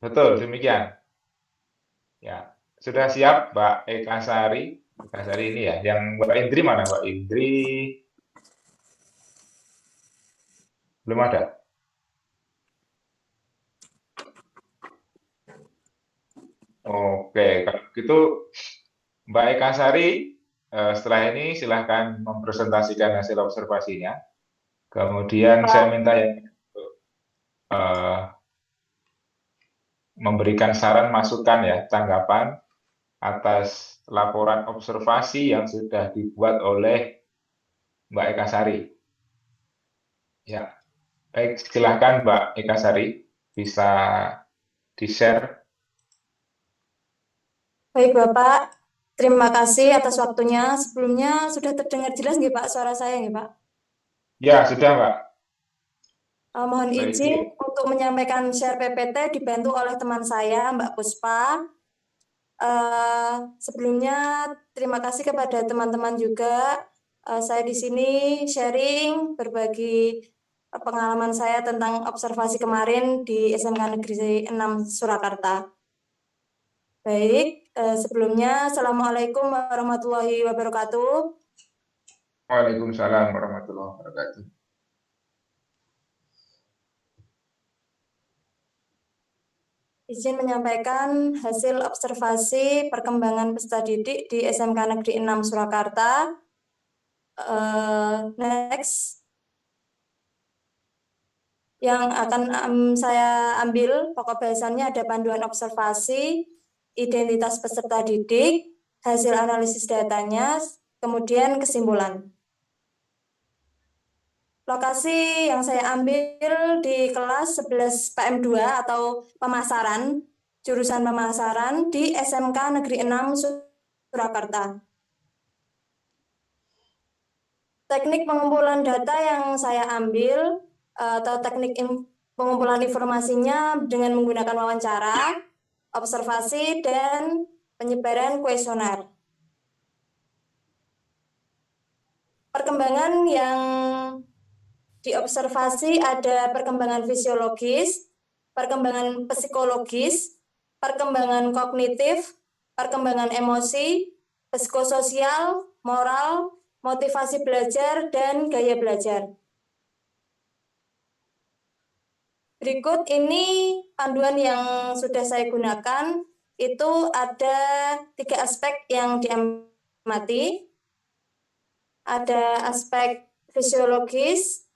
Betul, demikian. Ya, sudah siap Mbak Eka Sari? Eka Sari ini ya, yang Mbak Indri mana Mbak Indri? Belum ada. Oke, kalau gitu Mbak Eka Sari, setelah ini silahkan mempresentasikan hasil observasinya. Kemudian saya Pak. minta yang eh, memberikan saran masukan ya, tanggapan atas laporan observasi yang sudah dibuat oleh Mbak Eka Sari. Ya, baik, silahkan Mbak Eka Sari, bisa di-share. Baik Bapak, terima kasih atas waktunya. Sebelumnya sudah terdengar jelas nggih Pak suara saya nggih Pak? Ya, sudah Mbak. Mohon Baik, izin untuk menyampaikan share PPT dibantu oleh teman saya Mbak Puspa. Sebelumnya terima kasih kepada teman-teman juga. Saya di sini sharing berbagi pengalaman saya tentang observasi kemarin di SMK Negeri 6 Surakarta. Baik, sebelumnya Assalamualaikum warahmatullahi wabarakatuh. Waalaikumsalam warahmatullahi wabarakatuh. Izin menyampaikan hasil observasi perkembangan peserta didik di SMK Negeri 6 Surakarta. Next. Yang akan saya ambil pokok bahasannya ada panduan observasi, identitas peserta didik, hasil analisis datanya, kemudian kesimpulan. Lokasi yang saya ambil di kelas 11 PM2 atau pemasaran, jurusan pemasaran di SMK Negeri 6 Surakarta. Teknik pengumpulan data yang saya ambil atau teknik pengumpulan informasinya dengan menggunakan wawancara, observasi, dan penyebaran kuesioner. Perkembangan yang diobservasi ada perkembangan fisiologis, perkembangan psikologis, perkembangan kognitif, perkembangan emosi, psikososial, moral, motivasi belajar, dan gaya belajar. Berikut ini panduan yang sudah saya gunakan. Itu ada 3 aspek yang diamati. Ada aspek fisiologis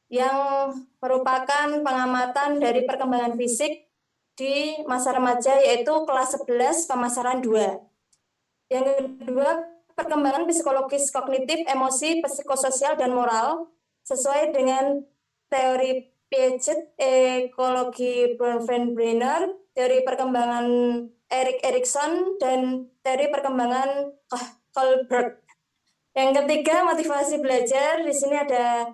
yang merupakan pengamatan dari perkembangan fisik di masa remaja, yaitu kelas 11 pemasaran 2. Yang kedua, perkembangan psikologis, kognitif, emosi, psikososial, dan moral sesuai dengan teori Piaget, ekologi Bronfenbrenner, teori perkembangan Erik Erikson, dan teori perkembangan Kohlberg. Yang ketiga, motivasi belajar. Di sini ada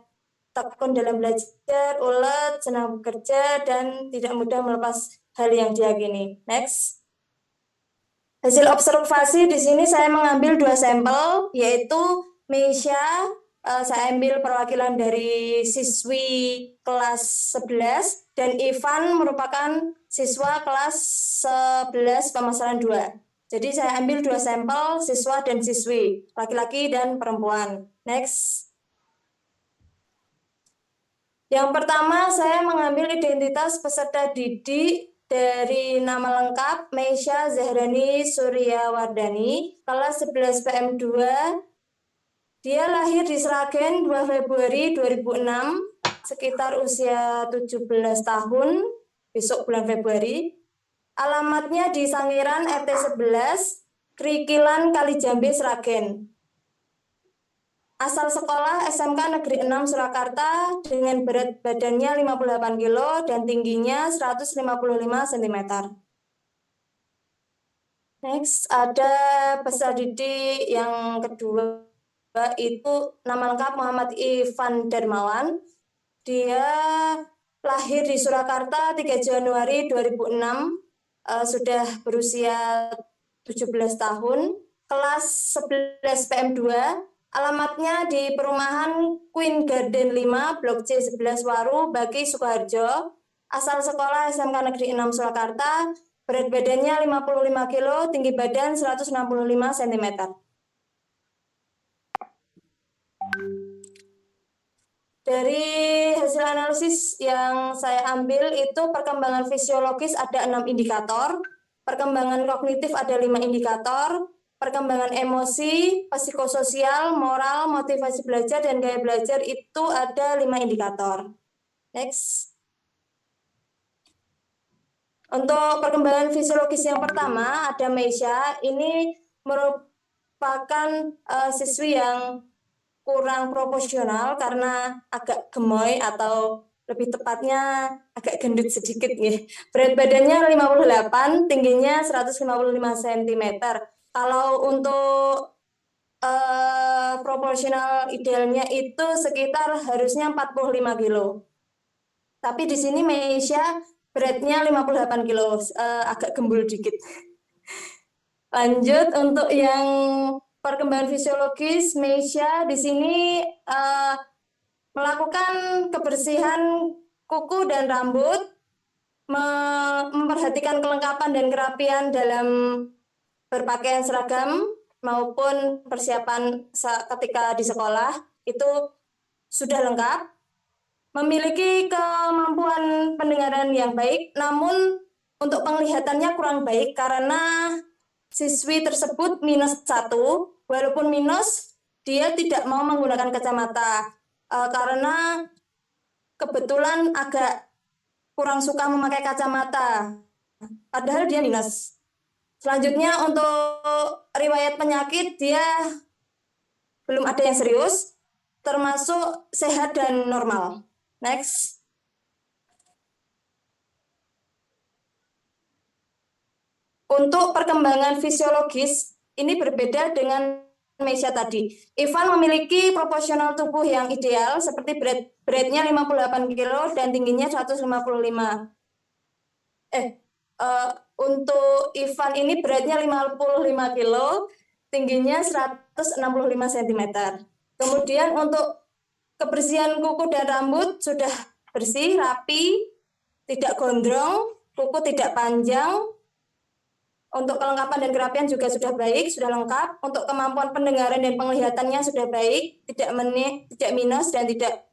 tekun dalam belajar, ulet, senang bekerja, dan tidak mudah melepas hal yang diyakini. Next. Hasil observasi di sini saya mengambil 2 sampel, yaitu Meisha, saya ambil perwakilan dari siswi kelas 11, dan Ivan merupakan siswa kelas 11 pemasaran 2. Jadi saya ambil 2 sampel siswa dan siswi, laki-laki dan perempuan. Next. Yang pertama, saya mengambil identitas peserta didik dari nama lengkap Meisha Zahrani Suryawardani, kelas 11 PM2. Dia lahir di Sragen 2 Februari 2006, sekitar usia 17 tahun, besok bulan Februari. Alamatnya di Sangiran RT 11, Krikilan Kalijambe, Sragen. Asal sekolah SMK Negeri 6 Surakarta dengan berat badannya 58 kg dan tingginya 155 cm. Next, ada peserta didik yang kedua, itu nama lengkap Muhammad Ivan Darmawan. Dia lahir di Surakarta 3 Januari 2006, sudah berusia 17 tahun, kelas 11 PM2. Alamatnya di perumahan Queen Garden 5, Blok C 11 Waru, Baki, Sukoharjo. asal sekolah SMK Negeri 6 Surakarta, berat badannya 55 kilo, tinggi badan 165 cm. Dari hasil analisis yang saya ambil itu perkembangan fisiologis ada 6 indikator, perkembangan kognitif ada 5 indikator, perkembangan emosi, psikososial, moral, motivasi belajar, dan gaya belajar itu ada 5 indikator. Next. Untuk perkembangan fisiologis yang pertama ada Meisha, ini merupakan siswi yang kurang proporsional karena agak gemoy atau lebih tepatnya agak gendut sedikit ya. Berat badannya 58, tingginya 155 cm. Kalau untuk proporsional idealnya itu sekitar harusnya 45 kilo. Tapi di sini Meisha beratnya 58 kilo, agak gembul dikit. Lanjut untuk yang perkembangan fisiologis, Meisha di sini melakukan kebersihan kuku dan rambut, memperhatikan kelengkapan dan kerapian dalam berpakaian seragam maupun persiapan ketika di sekolah itu sudah lengkap. Memiliki kemampuan pendengaran yang baik, namun untuk penglihatannya kurang baik karena siswi tersebut -1, walaupun minus, dia tidak mau menggunakan kacamata karena kebetulan agak kurang suka memakai kacamata, padahal dia minus. Selanjutnya untuk riwayat penyakit, dia belum ada yang serius, termasuk sehat dan normal. Next. Untuk perkembangan fisiologis, ini berbeda dengan Meisha tadi. Ivan memiliki proporsional tubuh yang ideal, seperti beratnya 58 kilo dan tingginya 155. Untuk Ivan ini beratnya 55 kilo, tingginya 165 cm. Kemudian untuk kebersihan kuku dan rambut sudah bersih, rapi, tidak gondrong, kuku tidak panjang. Untuk kelengkapan dan kerapian juga sudah baik, sudah lengkap. Untuk kemampuan pendengaran dan penglihatannya sudah baik, tidak minus dan tidak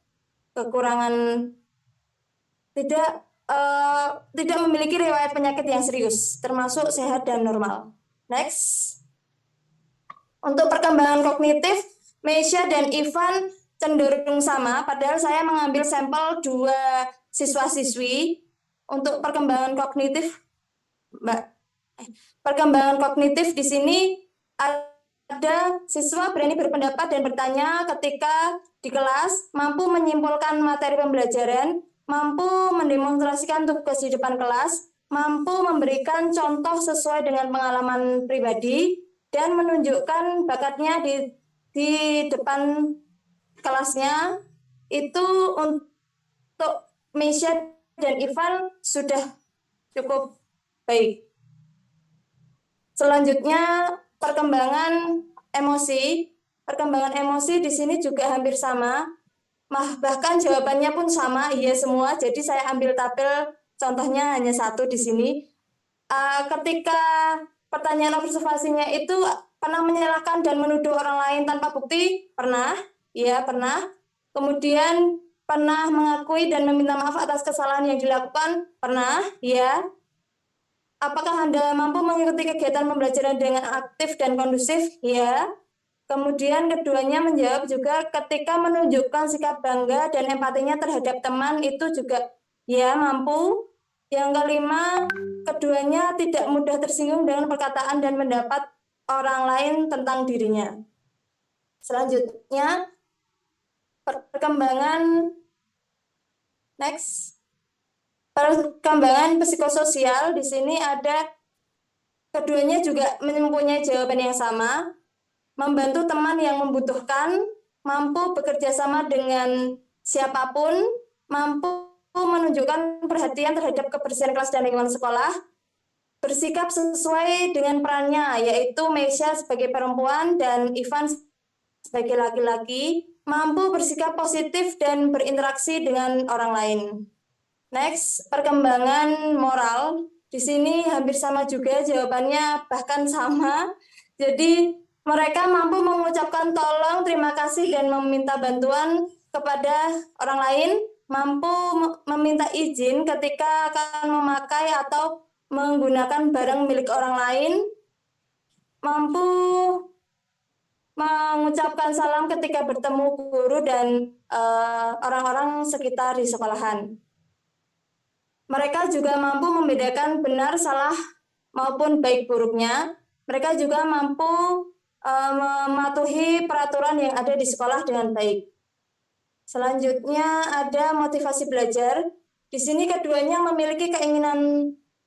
kekurangan, tidak memiliki riwayat penyakit yang serius, termasuk sehat dan normal. Next. Untuk perkembangan kognitif, Meisha dan Ivan cenderung sama, padahal saya mengambil sampel 2 siswa-siswi. Untuk perkembangan kognitif, perkembangan kognitif di sini ada siswa berani berpendapat dan bertanya ketika di kelas, mampu menyimpulkan materi pembelajaran, mampu mendemonstrasikan tugas di depan kelas, mampu memberikan contoh sesuai dengan pengalaman pribadi, dan menunjukkan bakatnya di depan kelasnya. Itu untuk Meisha dan Ivan sudah cukup baik. Selanjutnya perkembangan emosi. Perkembangan emosi di sini juga hampir sama. Bahkan jawabannya pun sama, iya semua. Jadi saya ambil tabel contohnya hanya 1 di sini. Ketika pertanyaan observasinya itu pernah menyalahkan dan menuduh orang lain tanpa bukti? Pernah, iya pernah. Kemudian pernah mengakui dan meminta maaf atas kesalahan yang dilakukan? Pernah, iya. Apakah Anda mampu mengikuti kegiatan pembelajaran dengan aktif dan kondusif? Ya. Kemudian keduanya menjawab juga ketika menunjukkan sikap bangga dan empatinya terhadap teman itu juga ya mampu. Yang kelima, keduanya tidak mudah tersinggung dengan perkataan dan pendapat orang lain tentang dirinya. Selanjutnya, perkembangan next. Perkembangan psikososial di sini ada keduanya juga mempunyai jawaban yang sama, membantu teman yang membutuhkan, mampu bekerja sama dengan siapapun, mampu menunjukkan perhatian terhadap kebersihan kelas dan lingkungan sekolah, bersikap sesuai dengan perannya, yaitu Meisha sebagai perempuan dan Ivan sebagai laki-laki, mampu bersikap positif dan berinteraksi dengan orang lain. Next, perkembangan moral. Di sini hampir sama juga jawabannya, bahkan sama. Jadi mereka mampu mengucapkan tolong, terima kasih, dan meminta bantuan kepada orang lain, mampu meminta izin ketika akan memakai atau menggunakan barang milik orang lain, mampu mengucapkan salam ketika bertemu guru dan orang-orang sekitar di sekolahan. Mereka juga mampu membedakan benar, salah, maupun baik buruknya. Mereka juga mampu mematuhi peraturan yang ada di sekolah dengan baik. Selanjutnya ada motivasi belajar. Di sini keduanya memiliki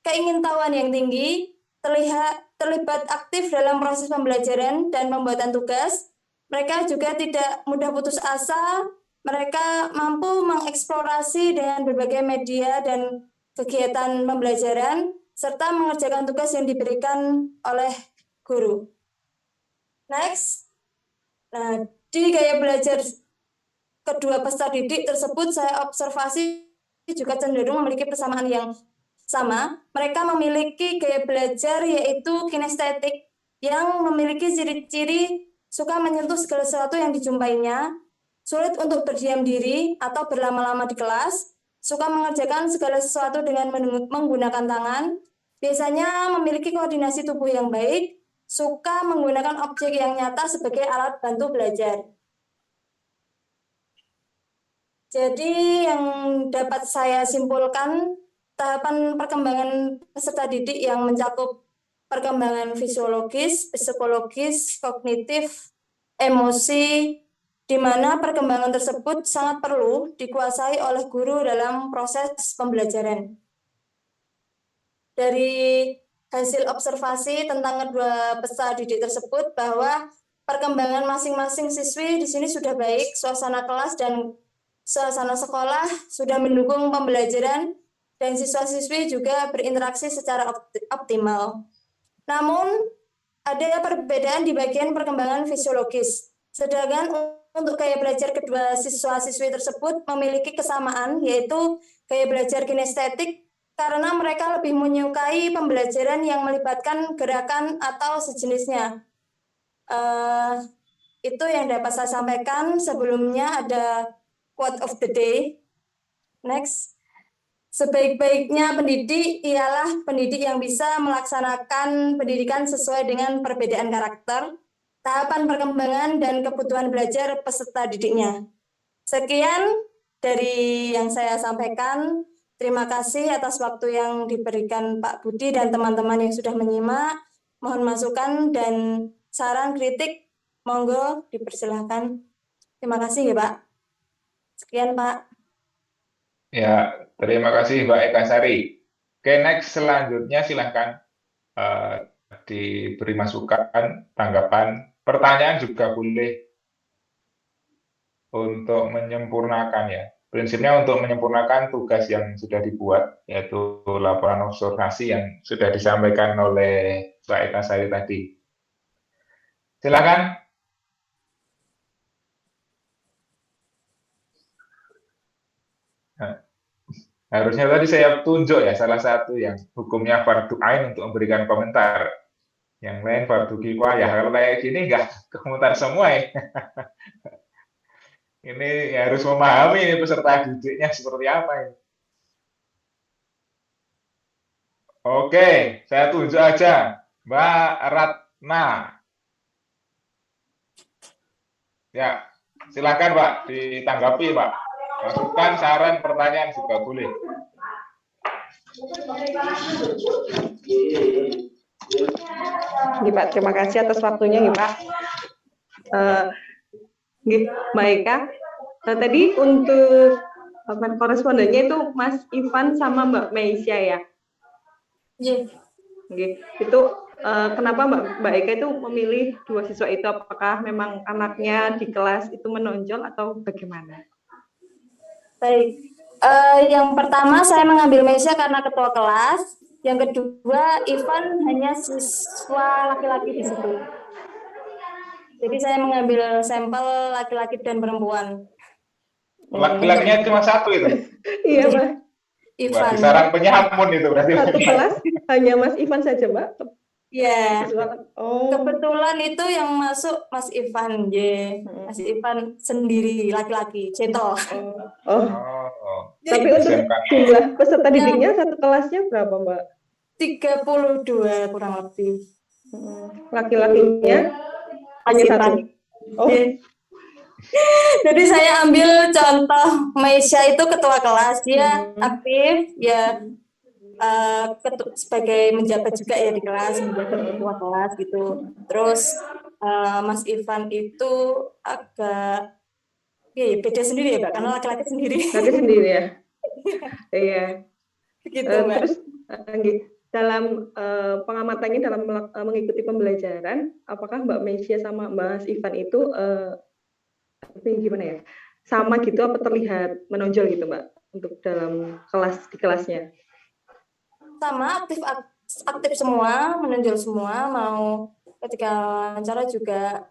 keingintahuan yang tinggi, terlibat aktif dalam proses pembelajaran dan pembuatan tugas. Mereka juga tidak mudah putus asa. Mereka mampu mengeksplorasi dengan berbagai media dan kegiatan pembelajaran, serta mengerjakan tugas yang diberikan oleh guru. Next. Nah, di gaya belajar kedua peserta didik tersebut saya observasi juga cenderung memiliki persamaan yang sama. Mereka memiliki gaya belajar yaitu kinestetik yang memiliki ciri-ciri suka menyentuh segala sesuatu yang dijumpainya, sulit untuk berdiam diri atau berlama-lama di kelas, suka mengerjakan segala sesuatu dengan menggunakan tangan, biasanya memiliki koordinasi tubuh yang baik, suka menggunakan objek yang nyata sebagai alat bantu belajar. Jadi yang dapat saya simpulkan, tahapan perkembangan peserta didik yang mencakup perkembangan fisiologis, psikologis, kognitif, emosi, di mana perkembangan tersebut sangat perlu dikuasai oleh guru dalam proses pembelajaran. Dari hasil observasi tentang kedua peserta didik tersebut bahwa perkembangan masing-masing siswi di sini sudah baik, suasana kelas dan suasana sekolah sudah mendukung pembelajaran dan siswa-siswi juga berinteraksi secara optimal. Namun, ada perbedaan di bagian perkembangan fisiologis. Sedangkan untuk gaya belajar kedua siswa-siswi tersebut memiliki kesamaan, yaitu gaya belajar kinestetik karena mereka lebih menyukai pembelajaran yang melibatkan gerakan atau sejenisnya. Itu yang dapat saya sampaikan. Sebelumnya ada quote of the day. Next. Sebaik-baiknya pendidik ialah pendidik yang bisa melaksanakan pendidikan sesuai dengan perbedaan karakter, tahapan perkembangan, dan kebutuhan belajar peserta didiknya. Sekian dari yang saya sampaikan. Terima kasih atas waktu yang diberikan Pak Budi dan teman-teman yang sudah menyimak. Mohon masukan dan saran kritik, monggo dipersilahkan. Terima kasih ya Pak. Sekian Pak. Ya, terima kasih Mbak Eka Sari. Oke, next selanjutnya silahkan diberi masukan, tanggapan, pertanyaan juga boleh untuk menyempurnakan ya. Prinsipnya untuk menyempurnakan tugas yang sudah dibuat, yaitu laporan observasi yang sudah disampaikan oleh Mbak Eka Sari tadi. Silakan. Nah, harusnya tadi saya tunjuk ya salah satu yang hukumnya fardu ain untuk memberikan komentar. Yang lain fardu kifayah. Kalau kayak gini nggak komentar semua ya. Ini harus memahami peserta didiknya seperti apa ini. Oke, saya tunjuk aja Mbak Ratna. Ya, silakan Pak ditanggapi Pak. Masukan, saran, pertanyaan juga boleh. Pak, terima kasih atas waktunya Pak. Mbak Eka, tadi untuk korespondennya itu Mas Ivan sama Mbak Meisya ya? Iya. Itu kenapa Mbak Eka itu memilih dua siswa itu? Apakah memang anaknya di kelas itu menonjol atau bagaimana? Baik, yang pertama saya mengambil Meisya karena ketua kelas. Yang kedua, Ivan hanya siswa laki-laki di situ. Jadi saya mengambil sampel laki-laki dan perempuan. Laki-lakinya cuma satu itu? Iya Pak. Wah, Ivan. kisaran penyamun itu berarti. Satu kelas hanya Mas Ivan saja, Mbak? Ya, Oh, kebetulan itu yang masuk Mas Ivan, Mas Ivan sendiri laki-laki, centol. oh. Oh, Tapi untuk SMK. jumlah peserta didiknya satu kelasnya berapa, Mbak? 32 kurang lebih. Laki-lakinya Mas hanya Ivan. satu. Oh, Iya. Jadi saya ambil contoh Maisha itu ketua kelas, dia aktif ya sebagai menjabat juga ya di kelas, menjabat ketua kelas gitu. Terus Mas Ivan itu agak beda sendiri ya Mbak, karena laki-laki sendiri. laki sendiri ya. Iya. Gitu Mbak. Terus dalam pengamatannya dalam mengikuti pembelajaran, apakah Mbak Mesia sama Mas Ivan itu gimana ya? Sama gitu apa terlihat menonjol gitu, Mbak, untuk dalam kelas di kelasnya? Sama aktif semua, menonjol semua, mau ketika wawancara juga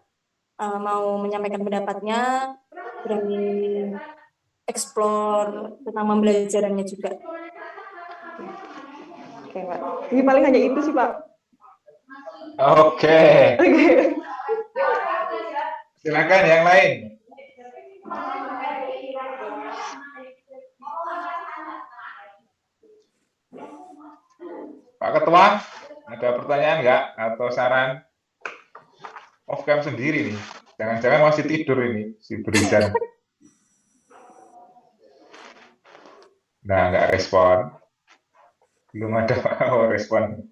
mau menyampaikan pendapatnya, berani explore tentang pembelajarannya juga. Oke, Mbak. Ini paling hanya itu sih, Pak. Oke. Silakan yang lain. Pak Ketua, ada pertanyaan nggak atau saran? Off cam sendiri nih. Jangan-jangan masih tidur ini si Brizan. Nah, nggak respon. Belum ada respon.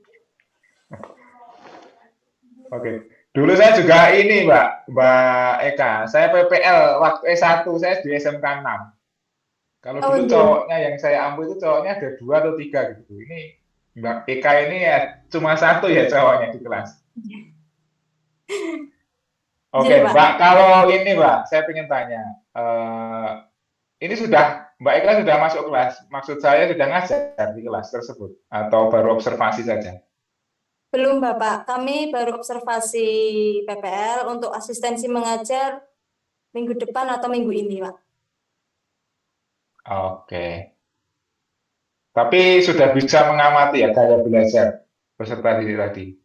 Oke. Dulu saya juga ini, Mbak Eka. Saya PPL waktu S1, saya di SMK 6. Kalau dulu cowoknya yang saya ambil itu cowoknya ada 2 atau 3 gitu. Ini Mbak Eka ini ya cuma 1 ya cowoknya di kelas. Oke, Mbak, kalau ini Mbak, saya ingin tanya. Ini Mbak Eka sudah masuk kelas. Maksud saya sudah ngajar di kelas tersebut atau baru observasi saja? Belum Bapak, kami baru observasi PPL untuk asistensi mengajar minggu depan atau minggu ini Pak. Oke. Tapi sudah bisa mengamati ya gaya belajar peserta didik tadi.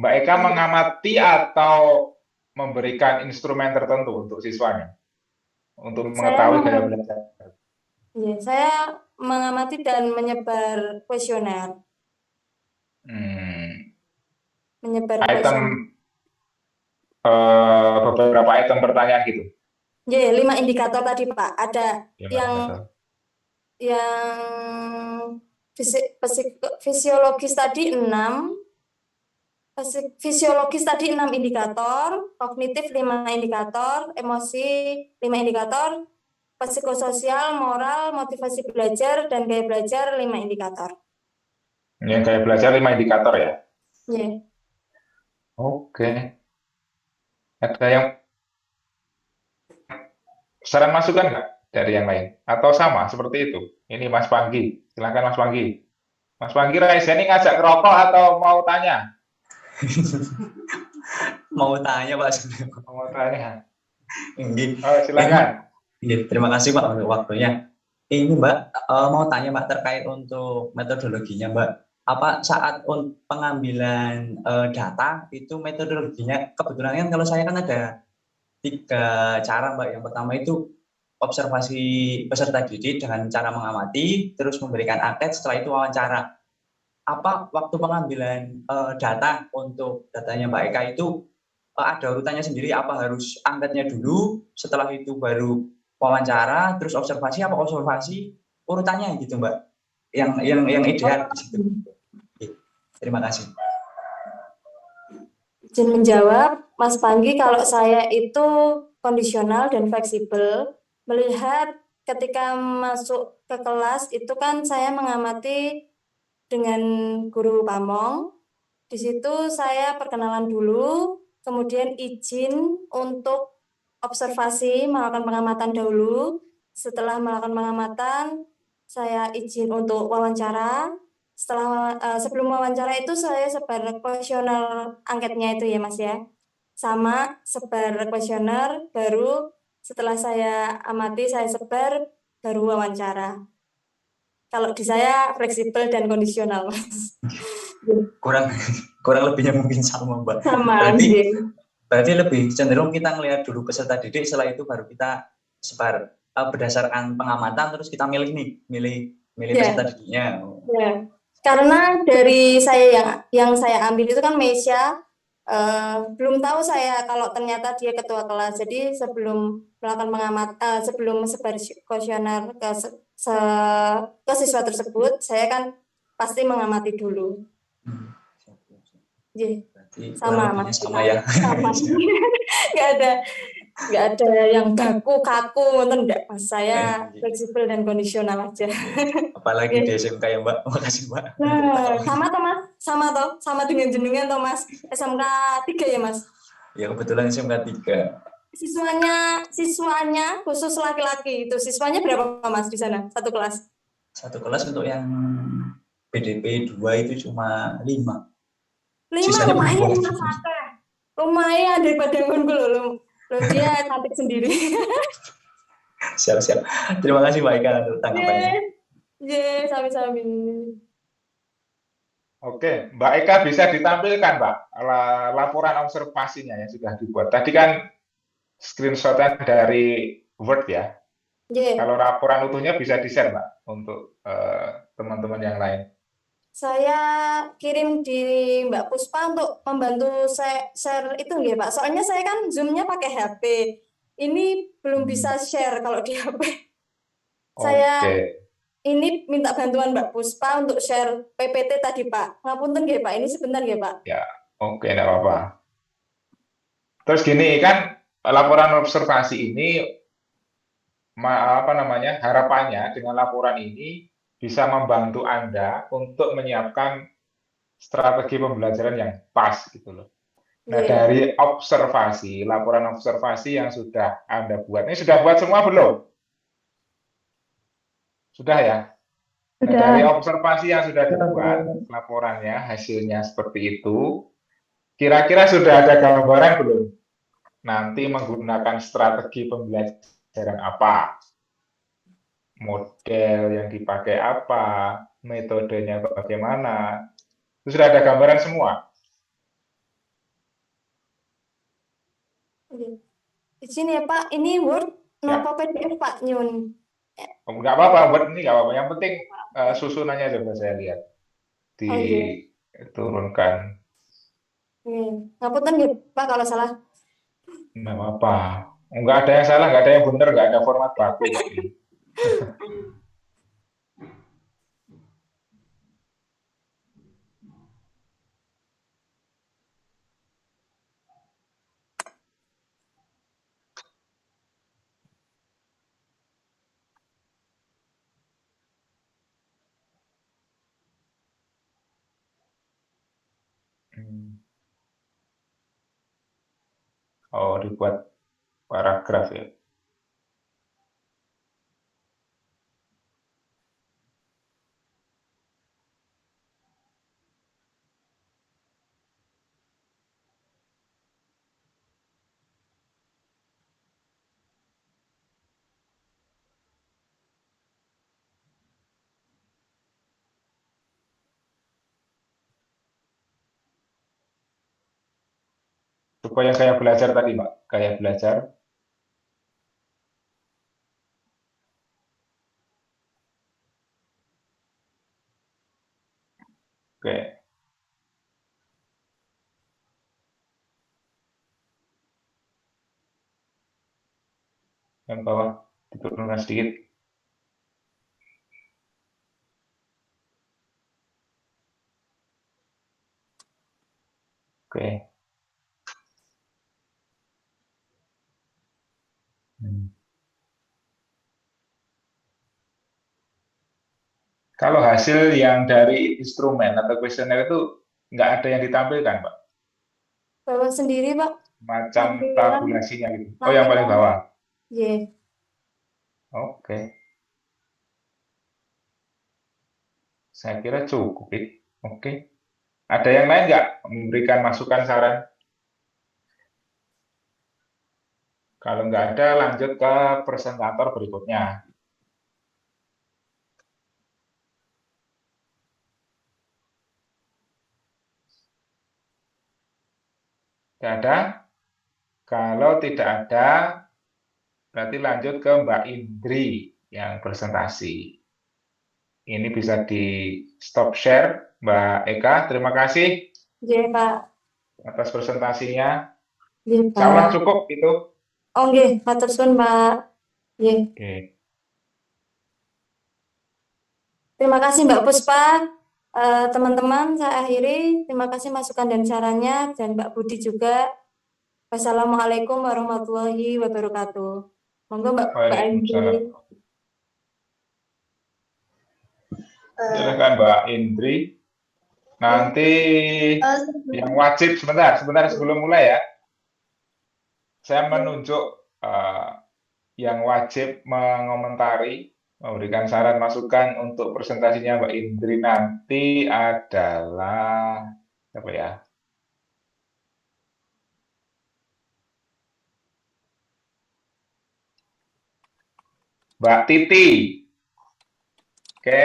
Mbak Eka mengamati atau memberikan instrumen tertentu untuk siswanya untuk mengetahui gaya belajar? Iya, saya mengamati dan menyebar kuesioner. Menyebar item beberapa item pertanyaan gitu. Ya, 5 indikator tadi Pak. Ada yang fisiologis tadi 6, fisiologis tadi 6 indikator, kognitif 5 indikator, emosi 5 indikator, psikososial, moral, motivasi belajar, dan gaya belajar 5 indikator. Yang gaya belajar 5 indikator ya? Iya. Oke. Ada yang saran masukan nggak dari yang lain? Atau sama seperti itu? Ini Mas Panggi. Silakan Mas Panggi. Mas Panggi Raisa ini ngajak ngerokok atau mau tanya? Mau tanya Pak. Mau tanya. Oh, silakan. Terima kasih Pak untuk waktunya. Ini Mbak, mau tanya Mbak terkait untuk metodologinya Mbak. Apa saat pengambilan data itu metodologinya, kebetulan kan kalau saya kan ada 3 cara Mbak. Yang pertama itu observasi peserta didik dengan cara mengamati, terus memberikan angket, setelah itu wawancara. Apa waktu pengambilan data untuk datanya Mbak Eka itu ada urutannya sendiri, apa harus angketnya dulu, setelah itu baru wawancara, terus observasi, apa observasi urutannya gitu Mbak, yang ideal di situ. Terima kasih. Izin menjawab, Mas Panggi, kalau saya itu kondisional dan fleksibel. Melihat ketika masuk ke kelas itu kan saya mengamati dengan guru pamong. Di situ saya perkenalan dulu, kemudian izin untuk observasi, melakukan pengamatan dahulu. Setelah melakukan pengamatan, saya izin untuk wawancara. Sebelum wawancara itu saya sebar kuesioner angketnya itu ya Mas ya. Sama sebar kuesioner, baru setelah saya amati, saya sebar, baru wawancara. Kalau di saya fleksibel dan kondisional, Mas. kurang kurang lebihnya mungkin sama Mbak. Sama, Berarti nggih. berarti lebih cenderung kita ngelihat dulu peserta didik, setelah itu baru kita sebar berdasarkan pengamatan, terus kita milih nih, milih Ya, peserta didiknya. ya. Karena dari saya yang saya ambil itu kan Mesia, belum tahu saya kalau ternyata dia ketua kelas. Jadi sebelum melakukan sebelum sebar kuesioner ke siswa tersebut, saya kan pasti mengamati dulu. Iya, Berarti sama kurang lebihnya Mas sama kita. ya. Sama. Nggak ada yang kaku nonton enggak, Mas. Saya fleksibel dan kondisional aja. Apalagi Iya. di SMK ya Mbak. Makasih Mbak. Nah, sama toh Mas, sama dengan jenengan toh Mas. SMK 3 ya Mas. Ya kebetulan SMK 3. Siswanya khusus laki-laki itu siswanya berapa Mas di sana satu kelas? Satu kelas untuk yang BDP 2 itu cuma 5. 5 Sisanya lumayan perempuan. Mas akeh. Lumayan daripada ngono loh. Loh dia cantik sendiri. Siap-siap. Terima kasih Mbak Ika untuk tanggapannya. Sami-sami. Oke, Mbak Eka bisa ditampilkan, Mbak, laporan observasinya yang sudah dibuat. Tadi kan screenshot-nya dari Word ya. Ye, Kalau laporan utuhnya bisa di-share, Mbak, untuk teman-teman yang lain. saya kirim di Mbak Puspa untuk membantu share itu nggih, Pak. Soalnya saya kan Zoom-nya pakai HP. Ini belum bisa share kalau di HP. Saya Oke, ini minta bantuan Mbak Puspa untuk share PPT tadi, Pak. Ngapunten nggih, Pak. Ini sebentar nggih, Pak. ya, oke, enggak apa-apa. Terus gini kan, laporan observasi ini harapannya dengan laporan ini bisa membantu Anda untuk menyiapkan strategi pembelajaran yang pas gitu loh. Nah, Ye. dari observasi, laporan observasi yang sudah Anda buat, ini sudah buat semua belum? Sudah ya? Nah, dari observasi yang sudah dibuat, laporannya, hasilnya seperti itu, kira-kira sudah ada gambaran belum? Nanti menggunakan strategi pembelajaran apa? Model yang dipakai apa? Metodenya bagaimana? Itu sudah ada gambaran semua? Di sini ya, Pak. Ini Word napa PDF, Pak Nyun? Nggak apa-apa, buat ini nggak apa-apa. Yang penting susunannya coba saya lihat. Oh iya. Diturunkan. Ngapunten nggih, Pak kalau salah. Nggak apa-apa. Nggak ada yang salah, nggak ada yang benar, nggak ada format baku kok ini. Oh, dibuat paragraf ya. Supaya saya belajar tadi, Pak. Kayak belajar. Oke. Yang bawah diturunkan sedikit. Oke. Kalau hasil yang dari instrumen atau kuesioner itu nggak ada yang ditampilkan, Pak. Bawa sendiri, Pak. Macam Tampilan. tabulasinya gitu. Oh, yang paling bawah. Iya. Oke. Saya kira cukup. Oke. Ada yang lain nggak memberikan masukan saran? Kalau nggak ada, lanjut ke presentator berikutnya. Tidak ada? Kalau tidak ada, berarti lanjut ke Mbak Indri yang presentasi. Ini bisa di stop share, Mbak Eka. Terima kasih Nggih, Pak. atas presentasinya. Nggih, Insya Allah Pak. cukup itu. Oh, nggih, matur suwun, Pak. Nggih. Oke. Terima kasih Mbak Puspa. Teman-teman, saya akhiri. Terima kasih masukan dan sarannya, dan Mbak Budi juga. Wassalamualaikum warahmatullahi wabarakatuh. Monggo Mbak Aindri. Waalaikumsalam. Silakan Mbak Indri. Nanti yang wajib sebentar sebelum mulai ya. Saya menunjuk yang wajib mengomentari, memberikan saran masukan untuk presentasinya Mbak Indri nanti adalah apa ya? Mbak Titi. Oke,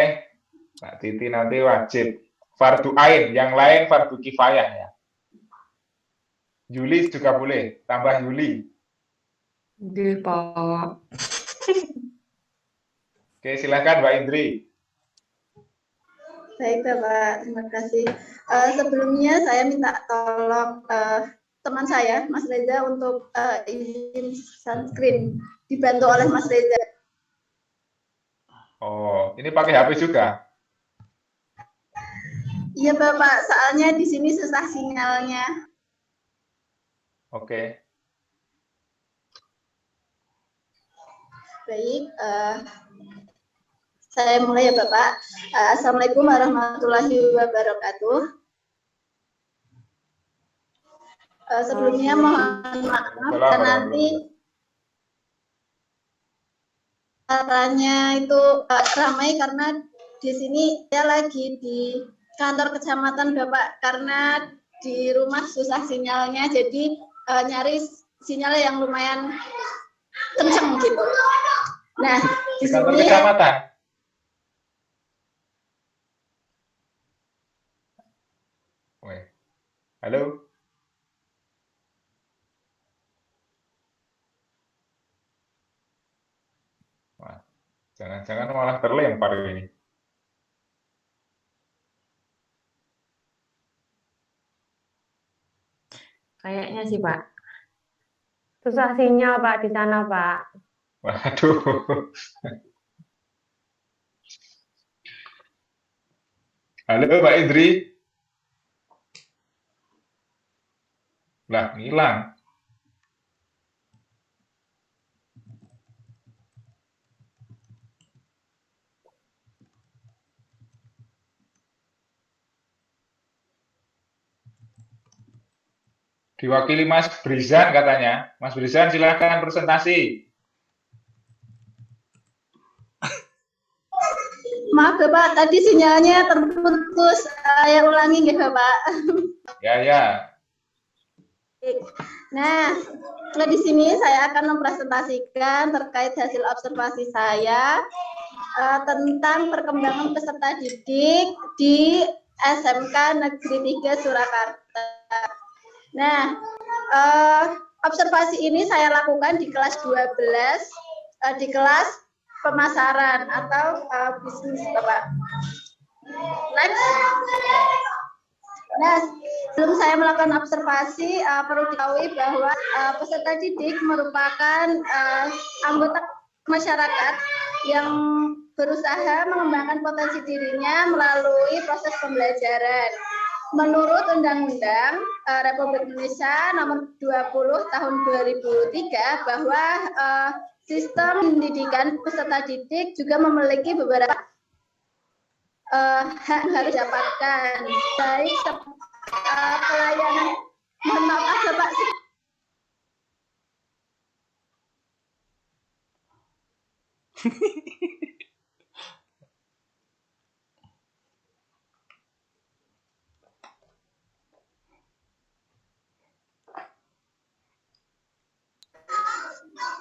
Mbak Titi nanti wajib fardu ain, yang lain fardu kifayah ya. Yuli juga boleh, tambah Yuli. Nggih, Pak. Oke, silakan Mbak Indri. Baik, Bapak. Terima kasih. Sebelumnya saya minta tolong teman saya, Mas Reza, untuk izin sunscreen. Dibantu oleh Mas Reza. Oh, ini pakai HP juga? Iya, Bapak. Soalnya di sini susah sinyalnya. Oke. Baik. Saya mulai ya, Bapak. Assalamualaikum warahmatullahi wabarakatuh. Sebelumnya mohon maaf karena nanti caranya itu ramai karena di sini saya lagi di kantor kecamatan Bapak, karena di rumah susah sinyalnya, jadi nyari sinyal yang lumayan kenceng gitu. Nah, di Kantor sini kecamatan. Weh. Halo. Wah, jangan-jangan malah terlempar ini. Kayaknya sih, Pak. Susah sinyal, Pak, di sana, Pak. Waduh. Halo Mbak Indri. Lah, hilang. Diwakili Mas Brizan katanya. Mas Brizan silakan presentasi. maaf Bapak, tadi sinyalnya terputus. Saya ulangi ya Bapak. Ya. Nah, di sini saya akan mempresentasikan terkait hasil observasi saya tentang perkembangan peserta didik di SMK Negeri 3 Surakarta. Nah, observasi ini saya lakukan di kelas 12, di kelas pemasaran atau bisnis, Bapak. Next. Nah, sebelum saya melakukan observasi, perlu diketahui bahwa peserta didik merupakan anggota masyarakat yang berusaha mengembangkan potensi dirinya melalui proses pembelajaran. Menurut Undang-Undang Republik Indonesia Nomor 20 Tahun 2003 bahwa sistem pendidikan peserta didik juga memiliki beberapa hak yang harus didapatkan, baik pelayanan. Mohon maaf Bapak.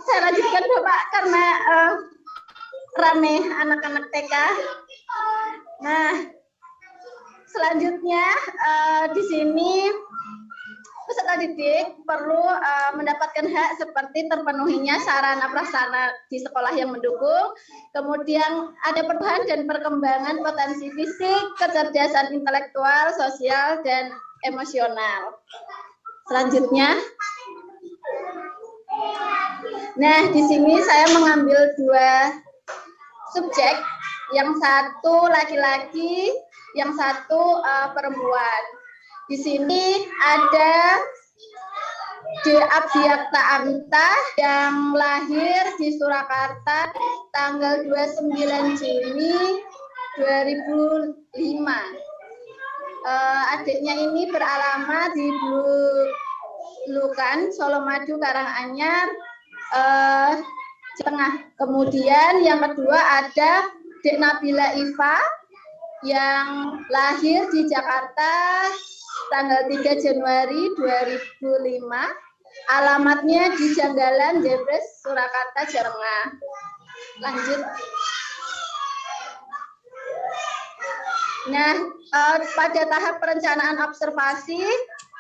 Saya lanjutkan Bapak karena rame anak-anak TK. Nah, selanjutnya di sini peserta peserta didik perlu mendapatkan hak seperti terpenuhinya sarana prasarana di sekolah yang mendukung, kemudian ada pertumbuhan dan perkembangan potensi fisik, kecerdasan intelektual, sosial, dan emosional. Selanjutnya, nah di sini saya mengambil 2 subjek, yang satu laki-laki, yang satu perempuan. Di sini ada Abdiyakta Amta yang lahir di Surakarta tanggal 29 Juni 2005. Adiknya ini beralamat di Lukan, Solomadu, Karanganyar, Tengah. Kemudian yang kedua ada Dek Nabila Iva yang lahir di Jakarta tanggal 3 Januari 2005. Alamatnya di Janggalan, Debres, Surakarta, Jawa Tengah. Lanjut. Nah, pada tahap perencanaan observasi,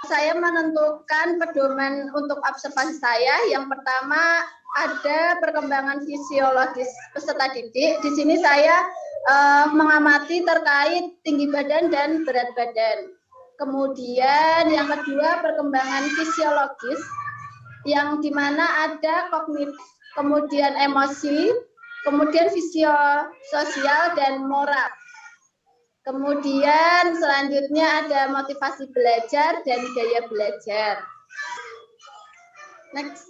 saya menentukan pedoman untuk observasi saya. Yang pertama ada perkembangan fisiologis peserta didik. Di sini saya mengamati terkait tinggi badan dan berat badan. Kemudian yang kedua perkembangan fisiologis yang dimana ada kognitif, kemudian emosi, kemudian sosial dan moral. Kemudian selanjutnya ada motivasi belajar dan gaya belajar. Next.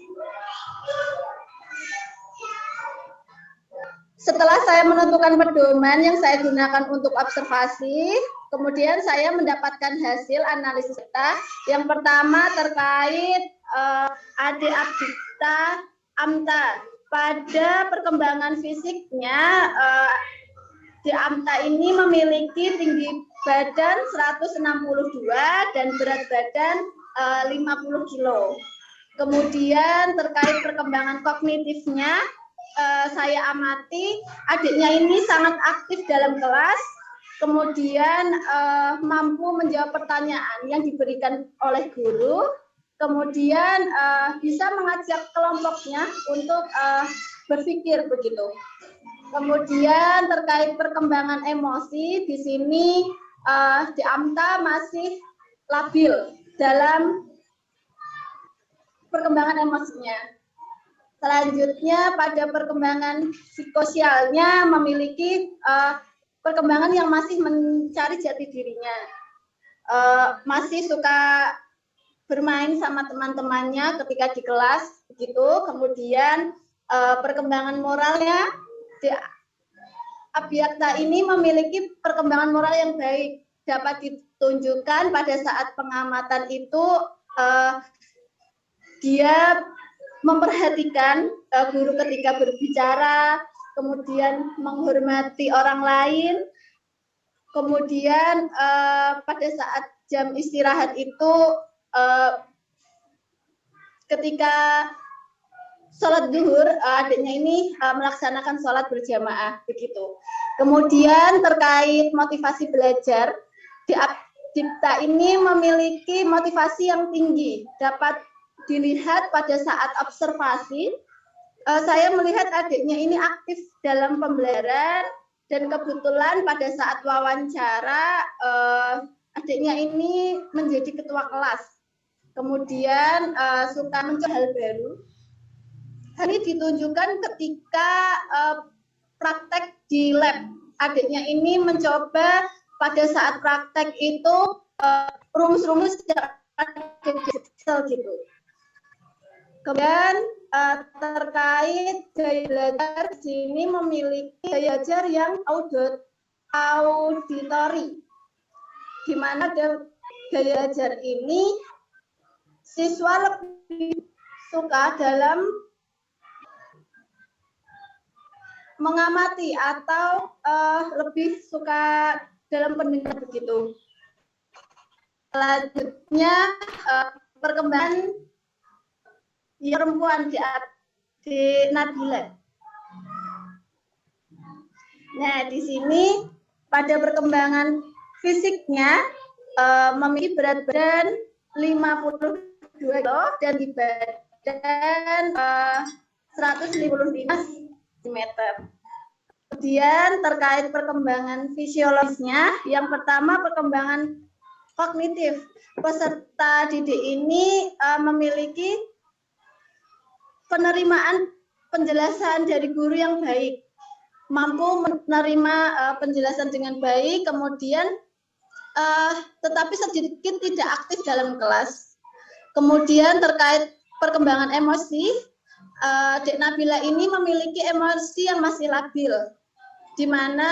Setelah saya menentukan pedoman yang saya gunakan untuk observasi, kemudian saya mendapatkan hasil analisis data. Yang pertama terkait Ade Abdiyakta Amta. Pada perkembangan fisiknya, Di Amta ini memiliki tinggi badan 162 dan berat badan 50 kilo. Kemudian terkait perkembangan kognitifnya, saya amati adiknya ini sangat aktif dalam kelas, kemudian mampu menjawab pertanyaan yang diberikan oleh guru, kemudian bisa mengajak kelompoknya untuk berpikir begitu. Kemudian terkait perkembangan emosi, di sini Di Amta masih labil dalam perkembangan emosinya. Selanjutnya pada perkembangan psikosialnya memiliki perkembangan yang masih mencari jati dirinya. Masih suka bermain sama teman-temannya ketika di kelas begitu. Kemudian perkembangan moralnya, Abiyakta ini memiliki perkembangan moral yang baik, dapat ditunjukkan pada saat pengamatan itu dia memperhatikan guru ketika berbicara, kemudian menghormati orang lain, kemudian pada saat jam istirahat itu ketika sholat duhur, adiknya ini melaksanakan sholat berjamaah begitu. Kemudian terkait motivasi belajar, Abiyakta ini memiliki motivasi yang tinggi, dapat dilihat pada saat observasi. Saya melihat adiknya ini aktif dalam pembelajaran dan kebetulan pada saat wawancara adiknya ini menjadi ketua kelas. Kemudian suka mencoba hal baru. Hal ini ditunjukkan ketika praktek di lab. Adiknya ini mencoba pada saat praktek itu rumus-rumus digital gitu. Kemudian terkait gaya belajar, di sini memiliki gaya belajar yang auditori, di mana gaya belajar ini siswa lebih suka dalam mengamati atau lebih suka dalam pendengaran begitu. Selanjutnya perkembangan perempuan di Nabila. Nah, di sini pada perkembangan fisiknya memiliki berat badan 50 2 kilo dan di badan 155 cm. Kemudian terkait perkembangan fisiologisnya, yang pertama perkembangan kognitif. Peserta didik ini memiliki penerimaan penjelasan dari guru yang baik, mampu menerima penjelasan dengan baik, kemudian tetapi sedikit tidak aktif dalam kelas. Kemudian terkait perkembangan emosi, Dek Nabila ini memiliki emosi yang masih labil, di mana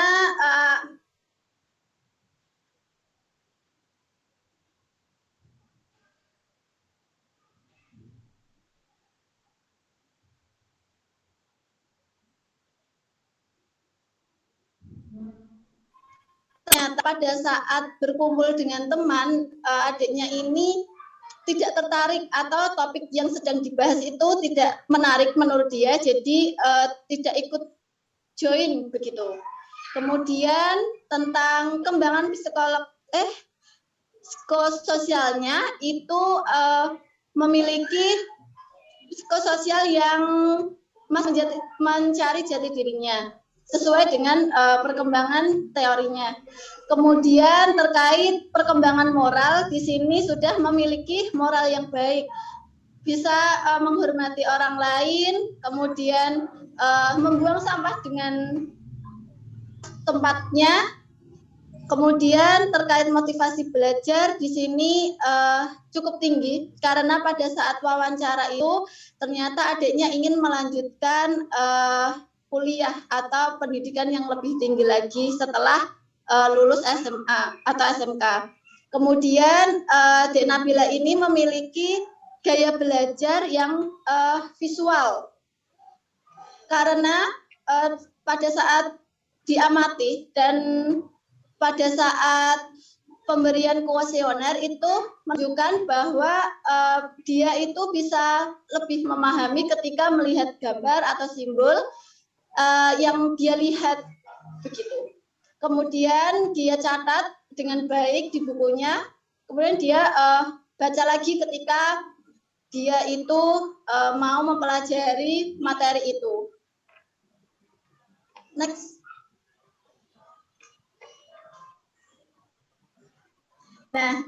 ternyata pada saat berkumpul dengan teman, adiknya ini tidak tertarik atau topik yang sedang dibahas itu tidak menarik menurut dia, jadi tidak ikut join begitu. Kemudian tentang kembangan psikososialnya itu memiliki psikososial yang mencari jati dirinya sesuai dengan perkembangan teorinya. Kemudian terkait perkembangan moral, di sini sudah memiliki moral yang baik, bisa menghormati orang lain, kemudian membuang sampah dengan tempatnya. Kemudian terkait motivasi belajar, di sini cukup tinggi karena pada saat wawancara itu ternyata adiknya ingin melanjutkan kuliah atau pendidikan yang lebih tinggi lagi setelah lulus SMA atau SMK. Kemudian Dek Nabila ini memiliki gaya belajar yang visual karena pada saat diamati dan pada saat pemberian kuesioner itu menunjukkan bahwa dia itu bisa lebih memahami ketika melihat gambar atau simbol yang dia lihat begitu. Kemudian dia catat dengan baik di bukunya. Kemudian dia baca lagi ketika dia itu mau mempelajari materi itu. Next. Nah,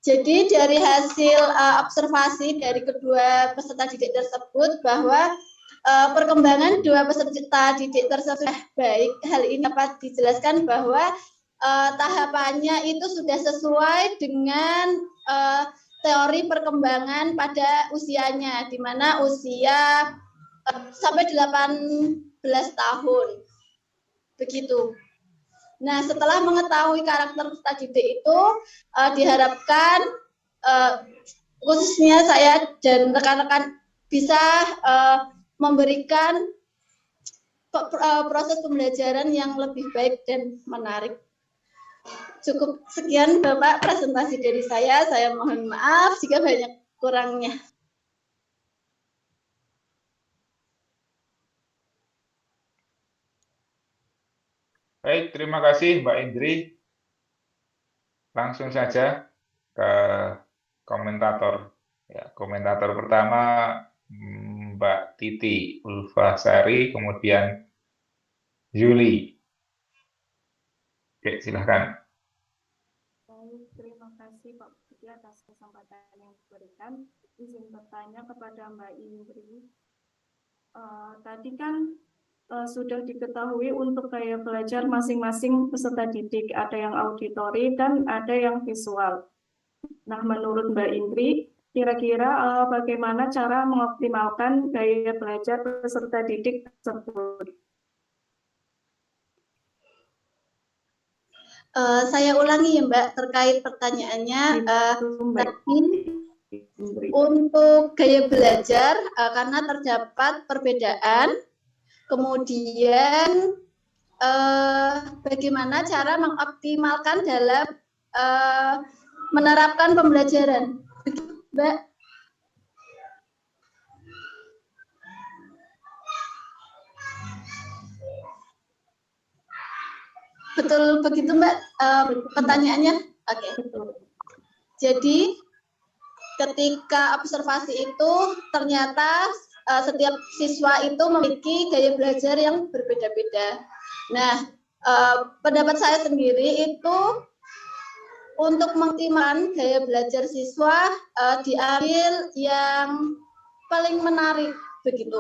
jadi dari hasil observasi dari kedua peserta didik tersebut bahwa perkembangan dua peserta didik tersebut baik. Hal ini dapat dijelaskan bahwa tahapannya itu sudah sesuai dengan teori perkembangan pada usianya, di mana usia sampai 18 tahun. Begitu. Nah, setelah mengetahui karakter peserta didik itu, diharapkan khususnya saya dan rekan-rekan bisa memberikan proses pembelajaran yang lebih baik dan menarik. Cukup sekian Bapak presentasi dari saya. Saya mohon maaf jika banyak kurangnya. Baik, terima kasih Mbak Indri. Langsung saja ke komentator. Ya, komentator pertama Mbak Titi Ulfasari, kemudian Juli. Oke, silahkan. Baik, terima kasih Pak Budi atas kesempatan yang diberikan. Izin bertanya kepada Mbak Indri. Tadi kan sudah diketahui untuk gaya belajar masing-masing peserta didik, ada yang auditori dan ada yang visual. Nah, menurut Mbak Indri, kira-kira bagaimana cara mengoptimalkan gaya belajar peserta didik tersebut? Saya ulangi ya Mbak, terkait pertanyaannya. Tadi untuk gaya belajar, karena terdapat perbedaan, kemudian bagaimana cara mengoptimalkan dalam menerapkan pembelajaran, Mbak? Betul begitu Mbak pertanyaannya? Oke. Jadi ketika observasi itu ternyata setiap siswa itu memiliki gaya belajar yang berbeda-beda. Nah, pendapat saya sendiri itu untuk mengoptimalkan gaya belajar siswa diambil yang paling menarik begitu.